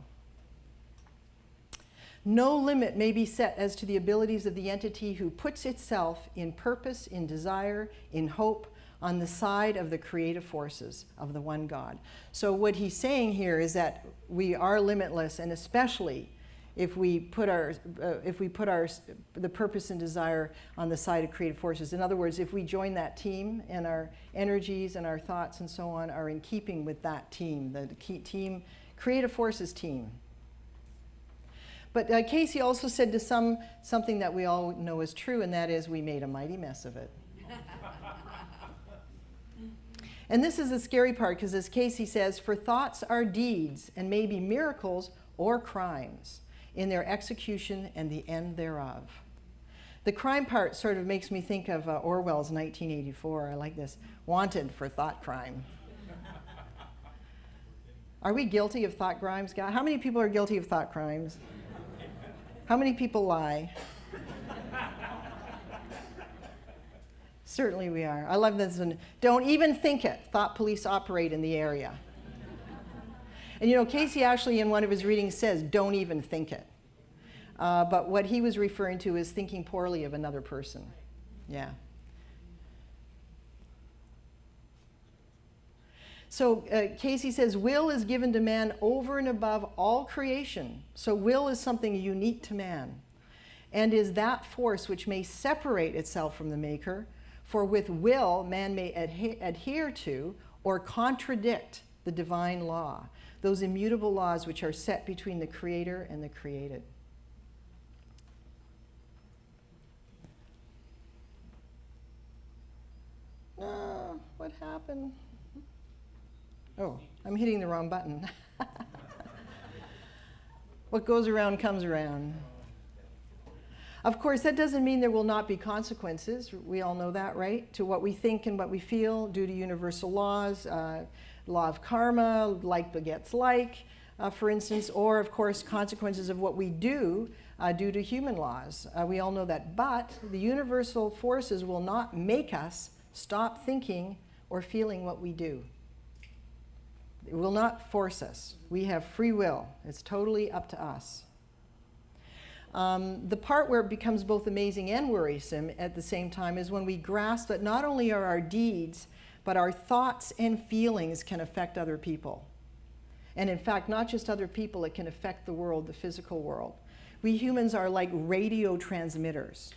"No limit may be set as to the abilities of the entity who puts itself in purpose, in desire, in hope, on the side of the creative forces of the one God." So what he's saying here is that we are limitless, and especially if we put the purpose and desire on the side of creative forces. In other words, if we join that team and our energies and our thoughts and so on are in keeping with that team, the team, creative forces team. But Cayce also said to something that we all know is true, and that is we made a mighty mess of it. And this is the scary part, because as Cayce says, "For thoughts are deeds, and may be miracles or crimes, in their execution and the end thereof." The crime part sort of makes me think of Orwell's 1984. I like this. "Wanted for thought crime." Are we guilty of thought crimes, guys? How many people are guilty of thought crimes? How many people lie? Certainly we are. I love this one. "Don't even think it. Thought police operate in the area." And you know, Cayce actually in one of his readings says, "Don't even think it." But what he was referring to is thinking poorly of another person. Yeah. So Cayce says, "Will is given to man over and above all creation." So will is something unique to man, and is that force which may separate itself from the Maker. For with will, man may adhere to or contradict the divine law, those immutable laws which are set between the Creator and the created. What happened? Oh, I'm hitting the wrong button. What goes around comes around. Of course, that doesn't mean there will not be consequences. We all know that, right? To what we think and what we feel due to universal laws, law of karma, like begets like, for instance, or of course, consequences of what we do due to human laws. We all know that. But the universal forces will not make us stop thinking or feeling what we do. It will not force us. We have free will. It's totally up to us. The part where it becomes both amazing and worrisome at the same time is when we grasp that not only are our deeds, but our thoughts and feelings can affect other people. And in fact, not just other people, it can affect the world, the physical world. We humans are like radio transmitters.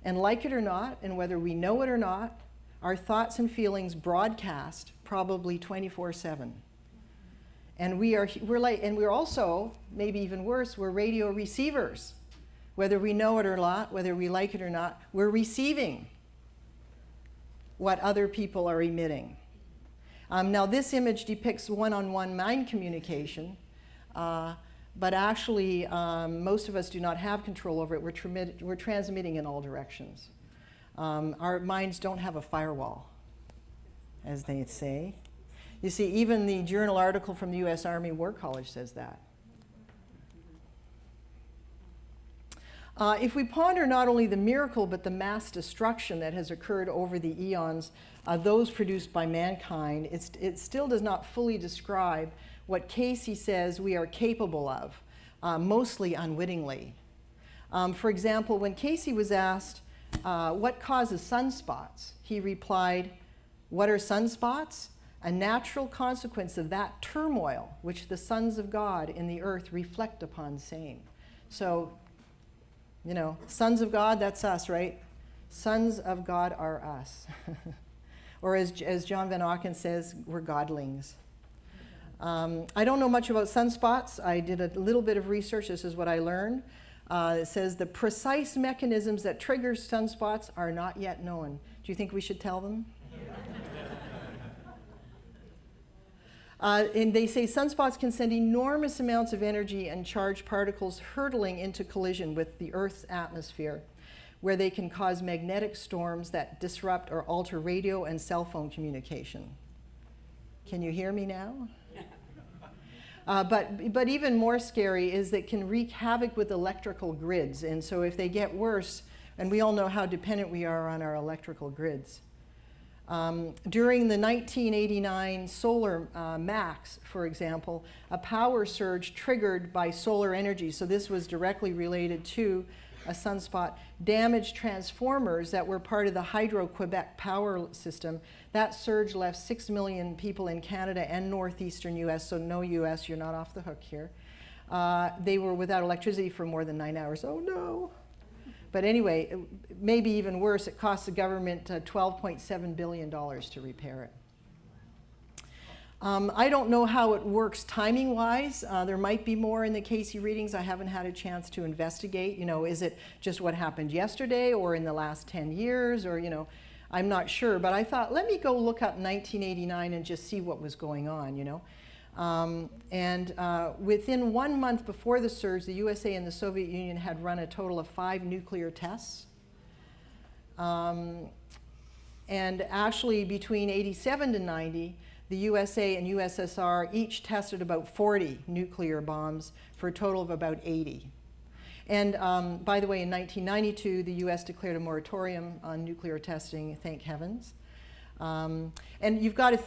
And like it or not, and whether we know it or not, our thoughts and feelings broadcast probably 24/7. And we're also, maybe even worse, we're radio receivers. Whether we know it or not, whether we like it or not, we're receiving what other people are emitting. Now this image depicts one-on-one mind communication, but actually most of us do not have control over it. We're transmitting in all directions. Our minds don't have a firewall, as they say. You see, even the journal article from the U.S. Army War College says that. If we ponder not only the miracle, but the mass destruction that has occurred over the eons, those produced by mankind, it still does not fully describe what Cayce says we are capable of, mostly unwittingly. For example, when Cayce was asked what causes sunspots? He replied, what are sunspots? A natural consequence of that turmoil which the sons of God in the earth reflect upon same. So, sons of God, that's us, right? Sons of God are us. Or as John Van Auken says, we're godlings. I don't know much about sunspots. I did a little bit of research. This is what I learned. It says the precise mechanisms that trigger sunspots are not yet known. Do you think we should tell them? And they say sunspots can send enormous amounts of energy and charged particles hurtling into collision with the Earth's atmosphere, where they can cause magnetic storms that disrupt or alter radio and cell phone communication. Can you hear me now? But even more scary is that it can wreak havoc with electrical grids. And so if they get worse, and we all know how dependent we are on our electrical grids. During the 1989 solar max, for example, a power surge triggered by solar energy, so this was directly related to a sunspot, damaged transformers that were part of the Hydro-Quebec power system. That surge left 6 million people in Canada and northeastern US, so no US, you're not off the hook here. They were without electricity for more than 9 hours. Oh no. But anyway, maybe even worse, it cost the government $12.7 billion to repair it. I don't know how it works timing-wise. There might be more in the Cayce readings. I haven't had a chance to investigate. Is it just what happened yesterday or in the last 10 years or, I'm not sure. But I thought, let me go look up 1989 and just see what was going on, within 1 month before the surge, the USA and the Soviet Union had run a total of 5 nuclear tests. And actually, between 87 to 90, the USA and USSR each tested about 40 nuclear bombs for a total of about 80. And by the way, in 1992, the US declared a moratorium on nuclear testing, thank heavens. And you've got to,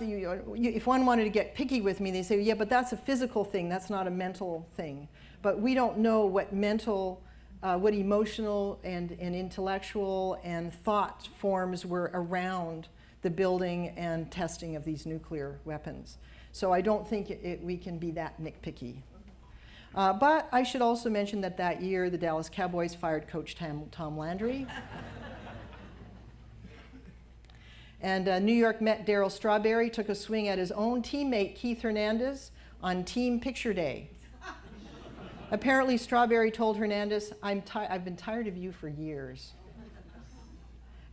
if one wanted to get picky with me, they say, yeah, but that's a physical thing, that's not a mental thing. But we don't know what mental, what emotional and intellectual and thought forms were around the building and testing of these nuclear weapons. So I don't think we can be that nitpicky. But I should also mention that year, the Dallas Cowboys fired Coach Tom Landry. And New York Met Darryl Strawberry took a swing at his own teammate, Keith Hernandez, on Team Picture Day. Apparently, Strawberry told Hernandez, I've been tired of you for years.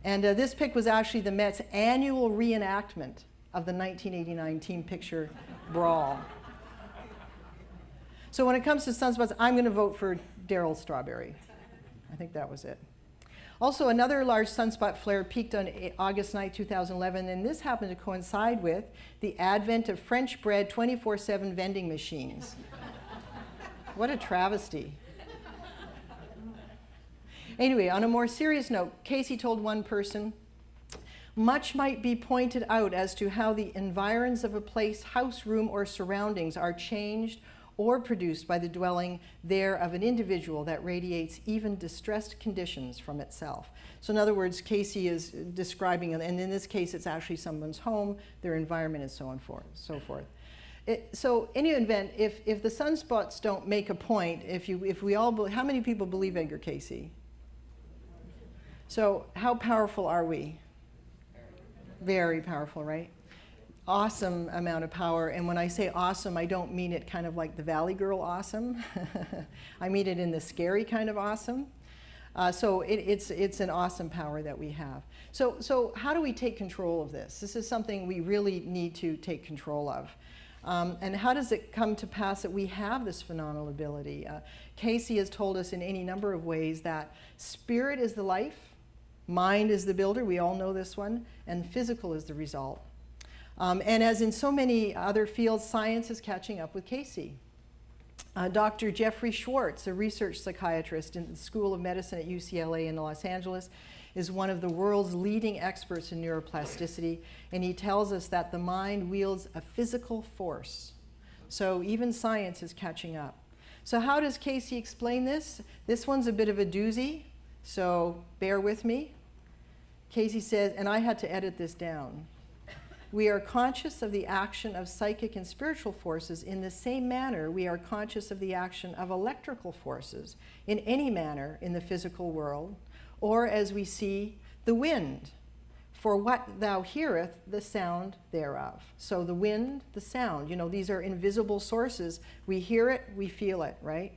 And this pic was actually the Mets' annual reenactment of the 1989 team picture brawl. So when it comes to sunspots, I'm going to vote for Darryl Strawberry. I think that was it. Also, another large sunspot flare peaked on August 9, 2011, and this happened to coincide with the advent of French bread 24/7 vending machines. What a travesty. Anyway, on a more serious note, Cayce told one person, much might be pointed out as to how the environs of a place, house, room, or surroundings are changed or produced by the dwelling there of an individual that radiates even distressed conditions from itself. So in other words, Cayce is describing, and in this case it's actually someone's home, their environment, and so on so forth. So in any event, if the sunspots don't make a point, how many people believe Edgar Cayce? So how powerful are we? Very powerful, right? Awesome amount of power. And when I say awesome, I don't mean it kind of like the Valley Girl awesome. I mean it in the scary kind of awesome. So it's an awesome power that we have. So how do we take control of this? This is something we really need to take control of. And how does it come to pass that we have this phenomenal ability? Cayce has told us in any number of ways that spirit is the life, mind is the builder, we all know this one, and physical is the result. And as in so many other fields, science is catching up with Cayce. Dr. Jeffrey Schwartz, a research psychiatrist in the School of Medicine at UCLA in Los Angeles, is one of the world's leading experts in neuroplasticity, and he tells us that the mind wields a physical force. So even science is catching up. So how does Cayce explain this? This one's a bit of a doozy, so bear with me. Cayce says, and I had to edit this down, we are conscious of the action of psychic and spiritual forces in the same manner we are conscious of the action of electrical forces in any manner in the physical world, or as we see the wind. For what thou heareth, the sound thereof. So the wind, the sound, these are invisible sources. We hear it, we feel it, right?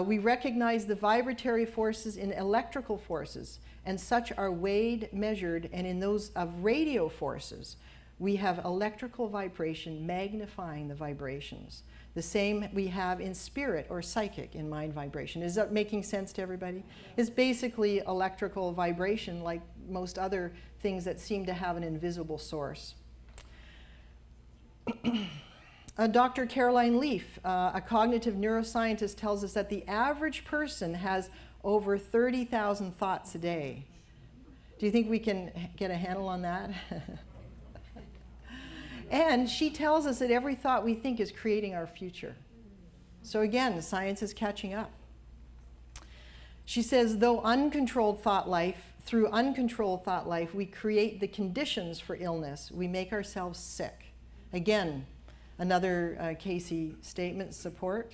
We recognize the vibratory forces in electrical forces, and such are weighed, measured, and in those of radio forces, we have electrical vibration magnifying the vibrations. The same we have in spirit or psychic in mind vibration. Is that making sense to everybody? It's basically electrical vibration like most other things that seem to have an invisible source. Dr. Caroline Leaf, a cognitive neuroscientist, tells us that the average person has over 30,000 thoughts a day. Do you think we can get a handle on that? And she tells us that every thought we think is creating our future. So again, science is catching up. She says, through uncontrolled thought life, we create the conditions for illness. We make ourselves sick. Again, another Cayce statement support.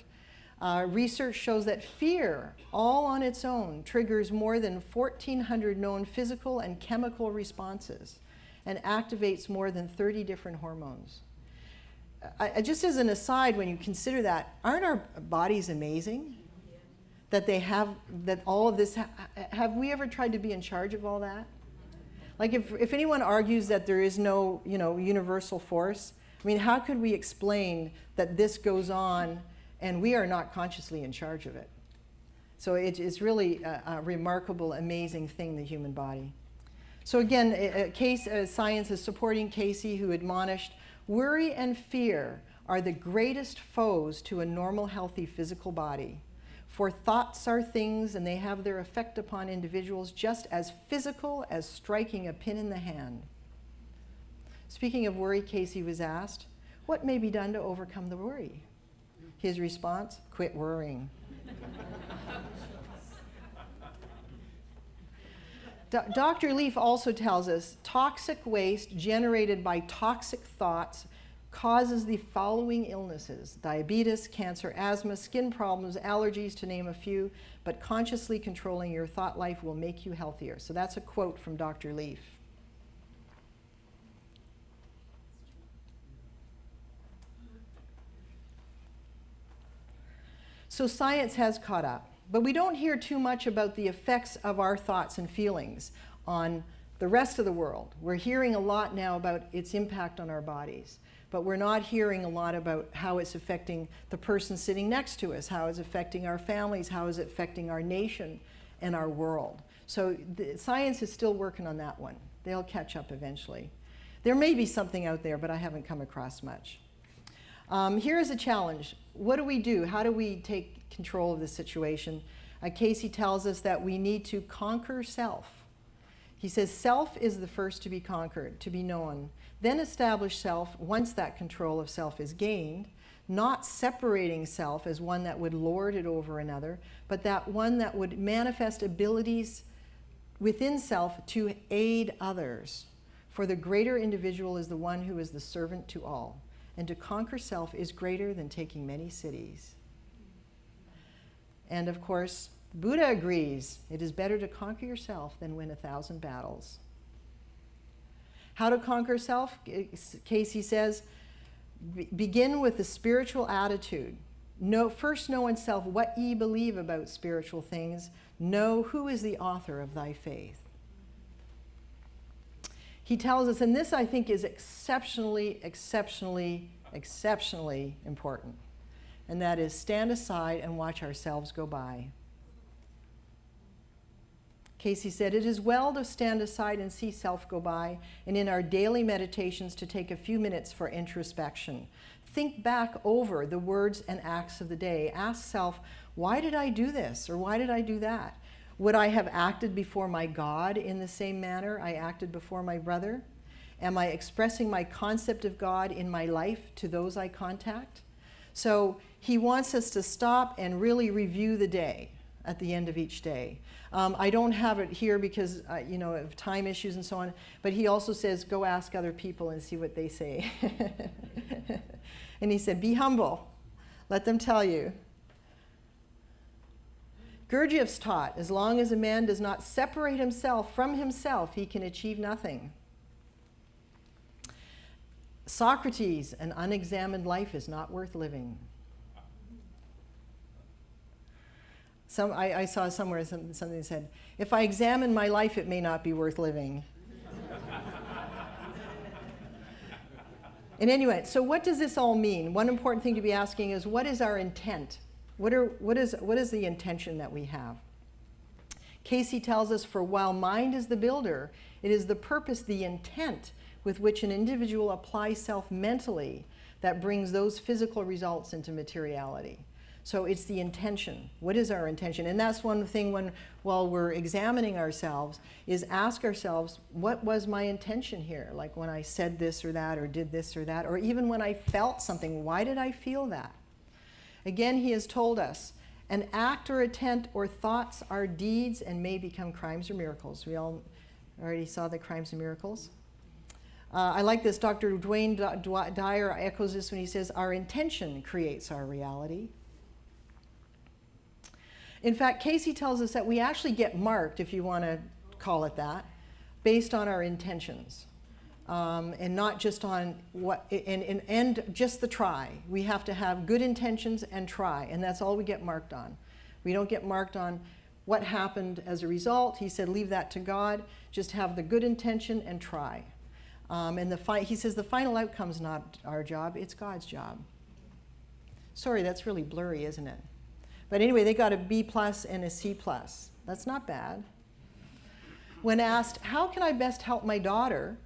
Research shows that fear, all on its own, triggers more than 1,400 known physical and chemical responses and activates more than 30 different hormones. Just as an aside, when you consider that, aren't our bodies amazing? That they have, that all of this, have we ever tried to be in charge of all that? Like if anyone argues that there is no, universal force, I mean, how could we explain that this goes on and we are not consciously in charge of it? So it's really a remarkable, amazing thing, the human body. So again, science is supporting Cayce, who admonished, worry and fear are the greatest foes to a normal, healthy physical body. For thoughts are things, and they have their effect upon individuals just as physical as striking a pin in the hand. Speaking of worry, Cayce was asked, what may be done to overcome the worry? His response, quit worrying. Dr. Leaf also tells us toxic waste generated by toxic thoughts causes the following illnesses: diabetes, cancer, asthma, skin problems, allergies, to name a few, but consciously controlling your thought life will make you healthier. So that's a quote from Dr. Leaf. So science has caught up, but we don't hear too much about the effects of our thoughts and feelings on the rest of the world. We're hearing a lot now about its impact on our bodies, but we're not hearing a lot about how it's affecting the person sitting next to us, how it's affecting our families, how it's affecting our nation and our world. So science is still working on that one. They'll catch up eventually. There may be something out there, but I haven't come across much. Here is a challenge. What do we do? How do we take control of this situation? Cayce tells us that we need to conquer self. He says self is the first to be conquered, to be known. Then establish self once that control of self is gained, not separating self as one that would lord it over another, but that one that would manifest abilities within self to aid others. For the greater individual is the one who is the servant to all. And to conquer self is greater than taking many cities. And of course, Buddha agrees, it is better to conquer yourself than win 1,000 battles. How to conquer self? Cayce says, begin with the spiritual attitude. First know in self what ye believe about spiritual things. Know who is the author of thy faith. He tells us, and this I think is exceptionally, exceptionally, exceptionally important, and that is stand aside and watch ourselves go by. Cayce said, it is well to stand aside and see self go by, and in our daily meditations to take a few minutes for introspection. Think back over the words and acts of the day. Ask self, why did I do this, or why did I do that? Would I have acted before my God in the same manner I acted before my brother? Am I expressing my concept of God in my life to those I contact? So he wants us to stop and really review the day. at the end of each day. I don't have it here because, of time issues and so on, but he also says, go ask other people and see what they say. And he said, be humble. Let them tell you. Gurdjieff's taught, as long as a man does not separate himself from himself, he can achieve nothing. Socrates, an unexamined life is not worth living. I saw somewhere something that said, if I examine my life, it may not be worth living. And anyway, so what does this all mean? One important thing to be asking is, what is our intent? What is the intention that we have? Cayce tells us, for while mind is the builder, it is the purpose, the intent with which an individual applies self mentally that brings those physical results into materiality. So it's the intention. What is our intention? And that's one thing while we're examining ourselves, is ask ourselves, what was my intention here? Like when I said this or that, or did this or that, or even when I felt something, why did I feel that? Again, he has told us, an act or intent or thoughts are deeds and may become crimes or miracles. We all already saw the crimes and miracles. I like this. Dr. Dwayne Dyer echoes this when he says, our intention creates our reality. In fact, Cayce tells us that we actually get marked, if you want to call it that, based on our intentions. And not just on what, and just the try. We have to have good intentions and try, and that's all we get marked on. We don't get marked on what happened as a result. He said, leave that to God. Just have the good intention and try. And he says the final outcome's not our job, it's God's job. Sorry, that's really blurry, isn't it? But anyway, they got a B+ and a C+. That's not bad. When asked, how can I best help my daughter?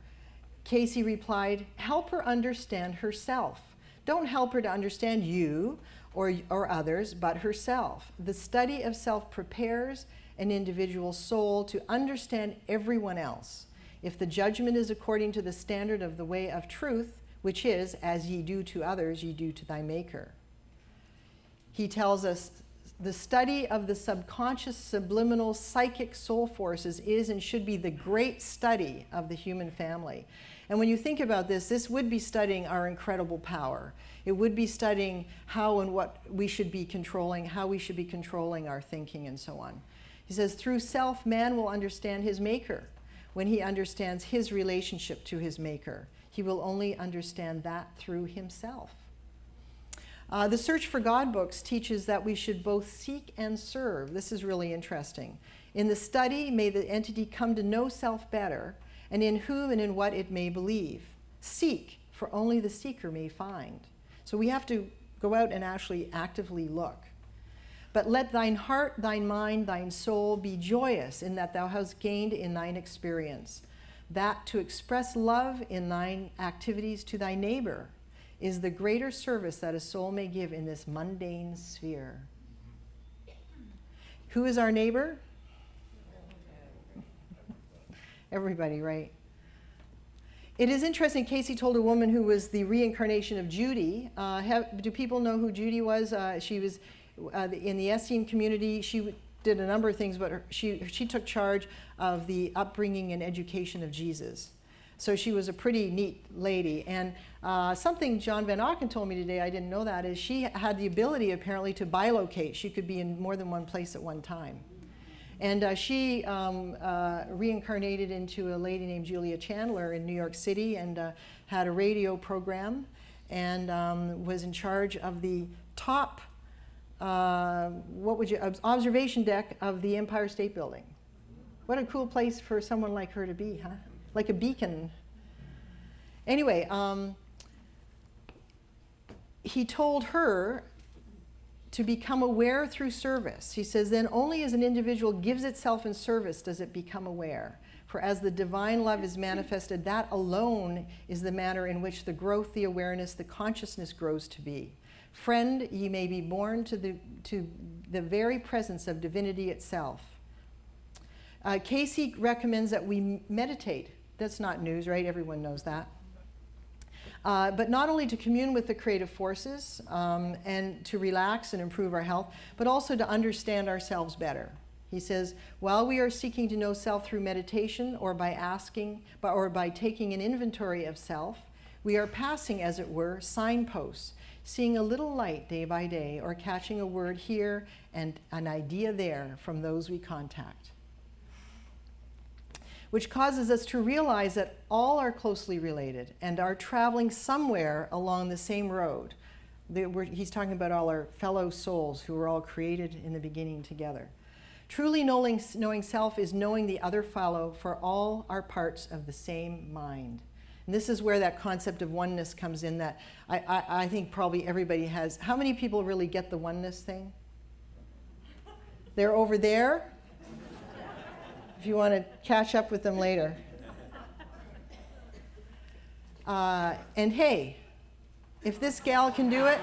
Cayce replied, help her understand herself. Don't help her to understand you or others, but herself. The study of self prepares an individual's soul to understand everyone else. If the judgment is according to the standard of the way of truth, which is, as ye do to others, ye do to thy Maker. He tells us, the study of the subconscious, subliminal, psychic soul forces is and should be the great study of the human family. And when you think about this, this would be studying our incredible power. It would be studying how and what we should be controlling, how we should be controlling our thinking and so on. He says, through self, man will understand his Maker. When he understands his relationship to his Maker, he will only understand that through himself. The Search for God books teaches that we should both seek and serve. This is really interesting. In the study, may the entity come to know self better, and in whom and in what it may believe. Seek, for only the seeker may find. So we have to go out and actually actively look. But let thine heart, thine mind, thine soul be joyous in that thou hast gained in thine experience. That to express love in thine activities to thy neighbor is the greater service that a soul may give in this mundane sphere. Who is our neighbor? Everybody, right? It is interesting, Cayce told a woman who was the reincarnation of Judy. Do people know who Judy was? She was in the Essene community. She did a number of things, but she took charge of the upbringing and education of Jesus. So she was a pretty neat lady. And something John Van Auken told me today, I didn't know that, is she had the ability apparently to bilocate. She could be in more than one place at one time. And she reincarnated into a lady named Julia Chandler in New York City and had a radio program and was in charge of the top observation deck of the Empire State Building. What a cool place for someone like her to be, huh? Like a beacon. Anyway, he told her to become aware through service. He says, then only as an individual gives itself in service does it become aware. For as the divine love is manifested, that alone is the manner in which the growth, the awareness, the consciousness grows to be. Friend, ye may be born to the very presence of divinity itself. Cayce recommends that we meditate. That's not news, right? Everyone knows that. but not only to commune with the creative forces and to relax and improve our health, but also to understand ourselves better. He says, while we are seeking to know self through meditation or by asking, or by taking an inventory of self, we are passing, as it were, signposts, seeing a little light day by day, or catching a word here and an idea there from those we contact, which causes us to realize that all are closely related and are traveling somewhere along the same road. He's talking about all our fellow souls who were all created in the beginning together. Truly knowing self is knowing the other fellow, for all are parts of the same mind. And this is where that concept of oneness comes in, that I think probably everybody has. How many people really get the oneness thing? They're over there, if you want to catch up with them later. And hey, if this gal can do it,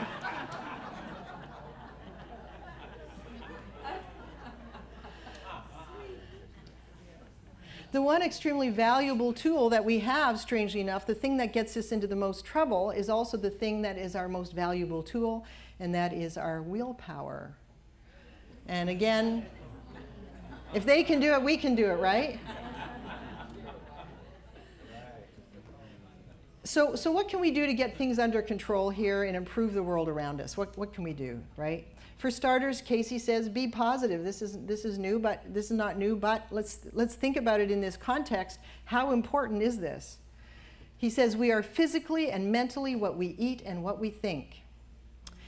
the one extremely valuable tool that we have, strangely enough, the thing that gets us into the most trouble, is also the thing that is our most valuable tool, and that is our willpower. And again, if they can do it, we can do it, right? So what can we do to get things under control here and improve the world around us? What can we do, right? For starters, Cayce says, be positive. This is new, but this is not new, but let's think about it in this context. How important is this? He says, we are physically and mentally what we eat and what we think.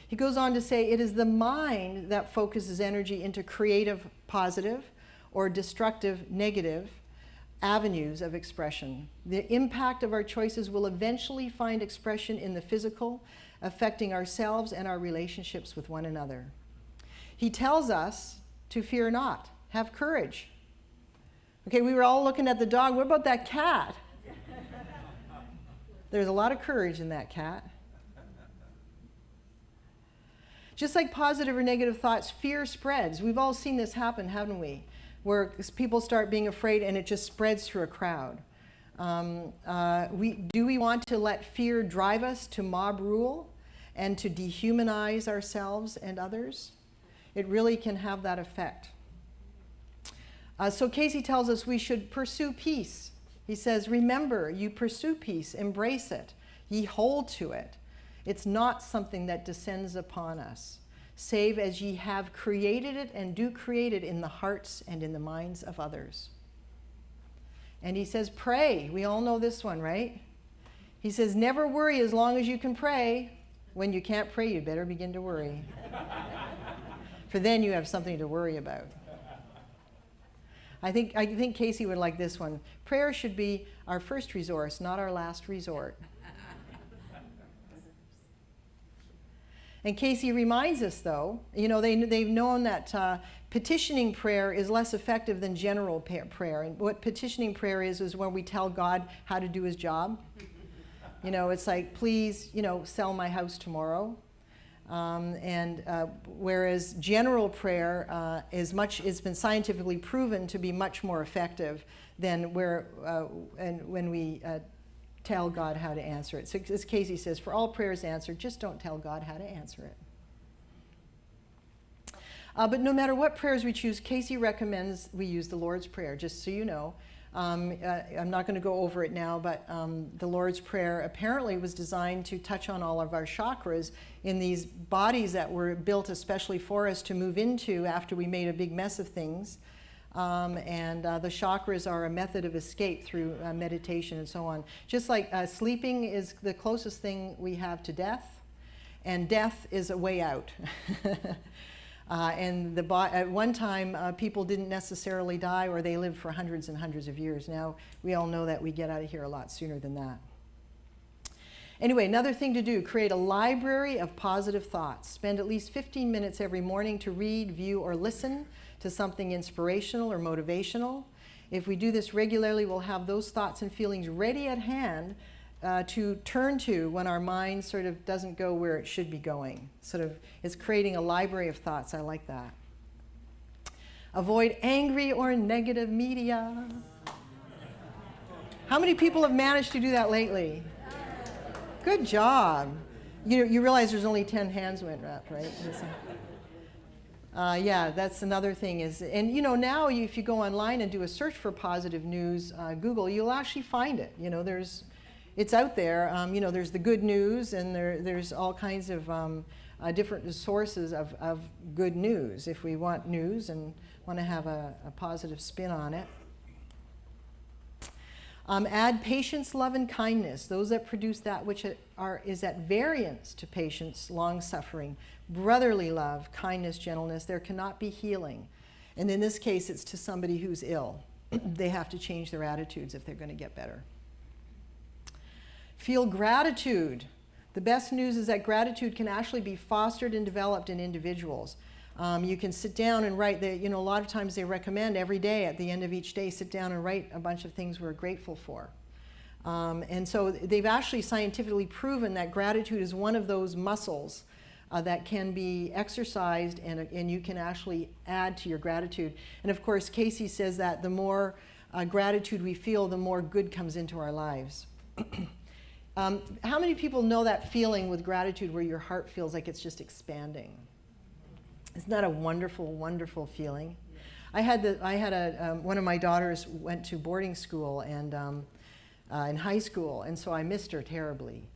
He goes on to say, it is the mind that focuses energy into creative, positive, or destructive, negative avenues of expression. The impact of our choices will eventually find expression in the physical, affecting ourselves and our relationships with one another. He tells us to fear not, have courage. Okay, we were all looking at the dog. What about that cat? There's a lot of courage in that cat. Just like positive or negative thoughts, fear spreads. We've all seen this happen, haven't we? Where people start being afraid and it just spreads through a crowd. Do we want to let fear drive us to mob rule and to dehumanize ourselves and others? It really can have that effect. So Cayce tells us we should pursue peace. He says, remember, you pursue peace, embrace it, ye hold to it. It's not something that descends upon us, save as ye have created it and do create it in the hearts and in the minds of others. And he says, pray. We all know this one, right? He says, never worry as long as you can pray. When you can't pray, you better begin to worry. For then you have something to worry about. I think Cayce would like this one. Prayer should be our first resource, not our last resort. And Cayce reminds us, though, they've known that petitioning prayer is less effective than general prayer. And what petitioning prayer is when we tell God how to do his job. It's like, please, sell my house tomorrow. Whereas general prayer it's been scientifically proven to be much more effective than when we tell God how to answer it. So as Cayce says, for all prayers answered, just don't tell God how to answer it. But no matter what prayers we choose, Cayce recommends we use the Lord's Prayer, just so you know. I'm not going to go over it now, but the Lord's Prayer apparently was designed to touch on all of our chakras in these bodies that were built especially for us to move into after we made a big mess of things. The chakras are a method of escape through meditation and so on. Just like sleeping is the closest thing we have to death, and death is a way out. At one time, people didn't necessarily die, or they lived for hundreds and hundreds of years. Now, we all know that we get out of here a lot sooner than that. Anyway, another thing to do, create a library of positive thoughts. Spend at least 15 minutes every morning to read, view, or listen to something inspirational or motivational. If we do this regularly, we'll have those thoughts and feelings ready at hand to turn to when our mind sort of doesn't go where it should be going. It's creating a library of thoughts. I like that. Avoid angry or negative media. How many people have managed to do that lately? Good job. You realize there's only 10 hands went up, right? Yeah, that's another thing is, and now if you go online and do a search for positive news, Google, you'll actually find it. It's out there. There's the good news, and there's all kinds of different sources of good news if we want news and want to have a positive spin on it. Add patience, love, and kindness, those that produce that which is at variance to patience, long-suffering, brotherly love, kindness, gentleness. There cannot be healing. And in this case, it's to somebody who's ill. They have to change their attitudes if they're going to get better. Feel gratitude. The best news is that gratitude can actually be fostered and developed in individuals. You can sit down and write. A lot of times they recommend every day, at the end of each day, sit down and write a bunch of things we're grateful for. And so they've actually scientifically proven that gratitude is one of those muscles that can be exercised, and you can actually add to your gratitude. And of course, Cayce says that the more gratitude we feel, the more good comes into our lives. How many people know that feeling with gratitude where your heart feels like it's just expanding? Isn't that a wonderful, wonderful feeling? One of my daughters went to boarding school and in high school, and so I missed her terribly.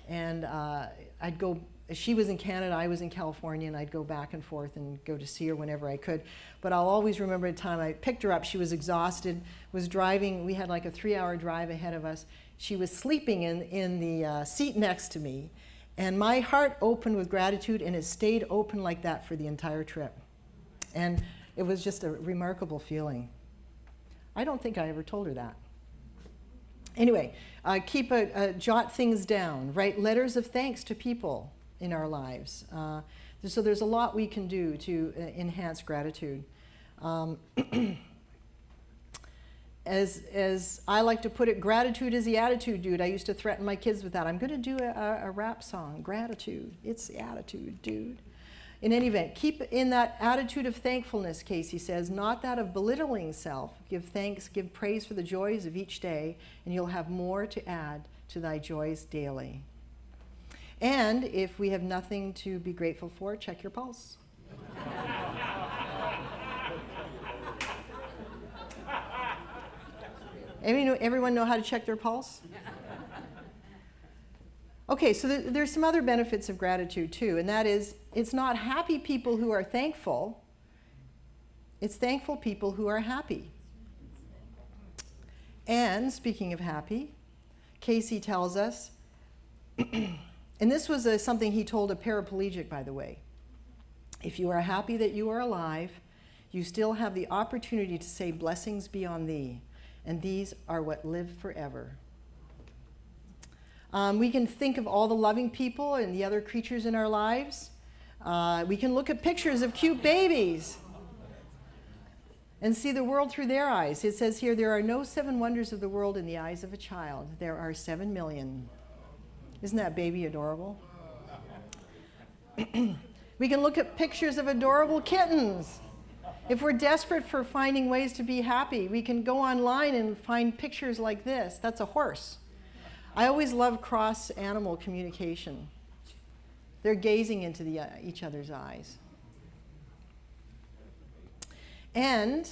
And I'd go. She was in Canada, I was in California, and I'd go back and forth and go to see her whenever I could. But I'll always remember the time I picked her up. She was exhausted, was driving. We had like a 3-hour drive ahead of us. She was sleeping in the seat next to me. And my heart opened with gratitude, and it stayed open like that for the entire trip. And it was just a remarkable feeling. I don't think I ever told her that. Anyway, jot things down. Write letters of thanks to people in our lives. So there's a lot we can do to enhance gratitude. As I like to put it, gratitude is the attitude, dude. I used to threaten my kids with that. I'm going to do a rap song, gratitude. It's the attitude, dude. In any event, keep in that attitude of thankfulness, Cayce says, not that of belittling self. Give thanks, give praise for the joys of each day, and you'll have more to add to thy joys daily. And if we have nothing to be grateful for, check your pulse. Everyone know how to check their pulse? Okay, so there's some other benefits of gratitude too, and that is, it's not happy people who are thankful, it's thankful people who are happy. And speaking of happy, Cayce tells us, and this was something he told a paraplegic, by the way, if you are happy that you are alive, you still have the opportunity to say blessings be on thee, and these are what live forever. We can think of all the loving people and the other creatures in our lives. We can look at pictures of cute babies and see the world through their eyes. It says here, there are no 7 wonders of the world in the eyes of a child. There are 7 million. Isn't that baby adorable? We can look at pictures of adorable kittens. If we're desperate for finding ways to be happy, we can go online and find pictures like this. That's a horse. I always love cross-animal communication. They're gazing into each other's eyes. And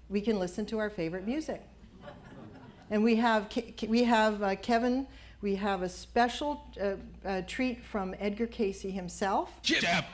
we can listen to our favorite music. And we have Kevin, we have a special treat from Edgar Cayce himself. Jab.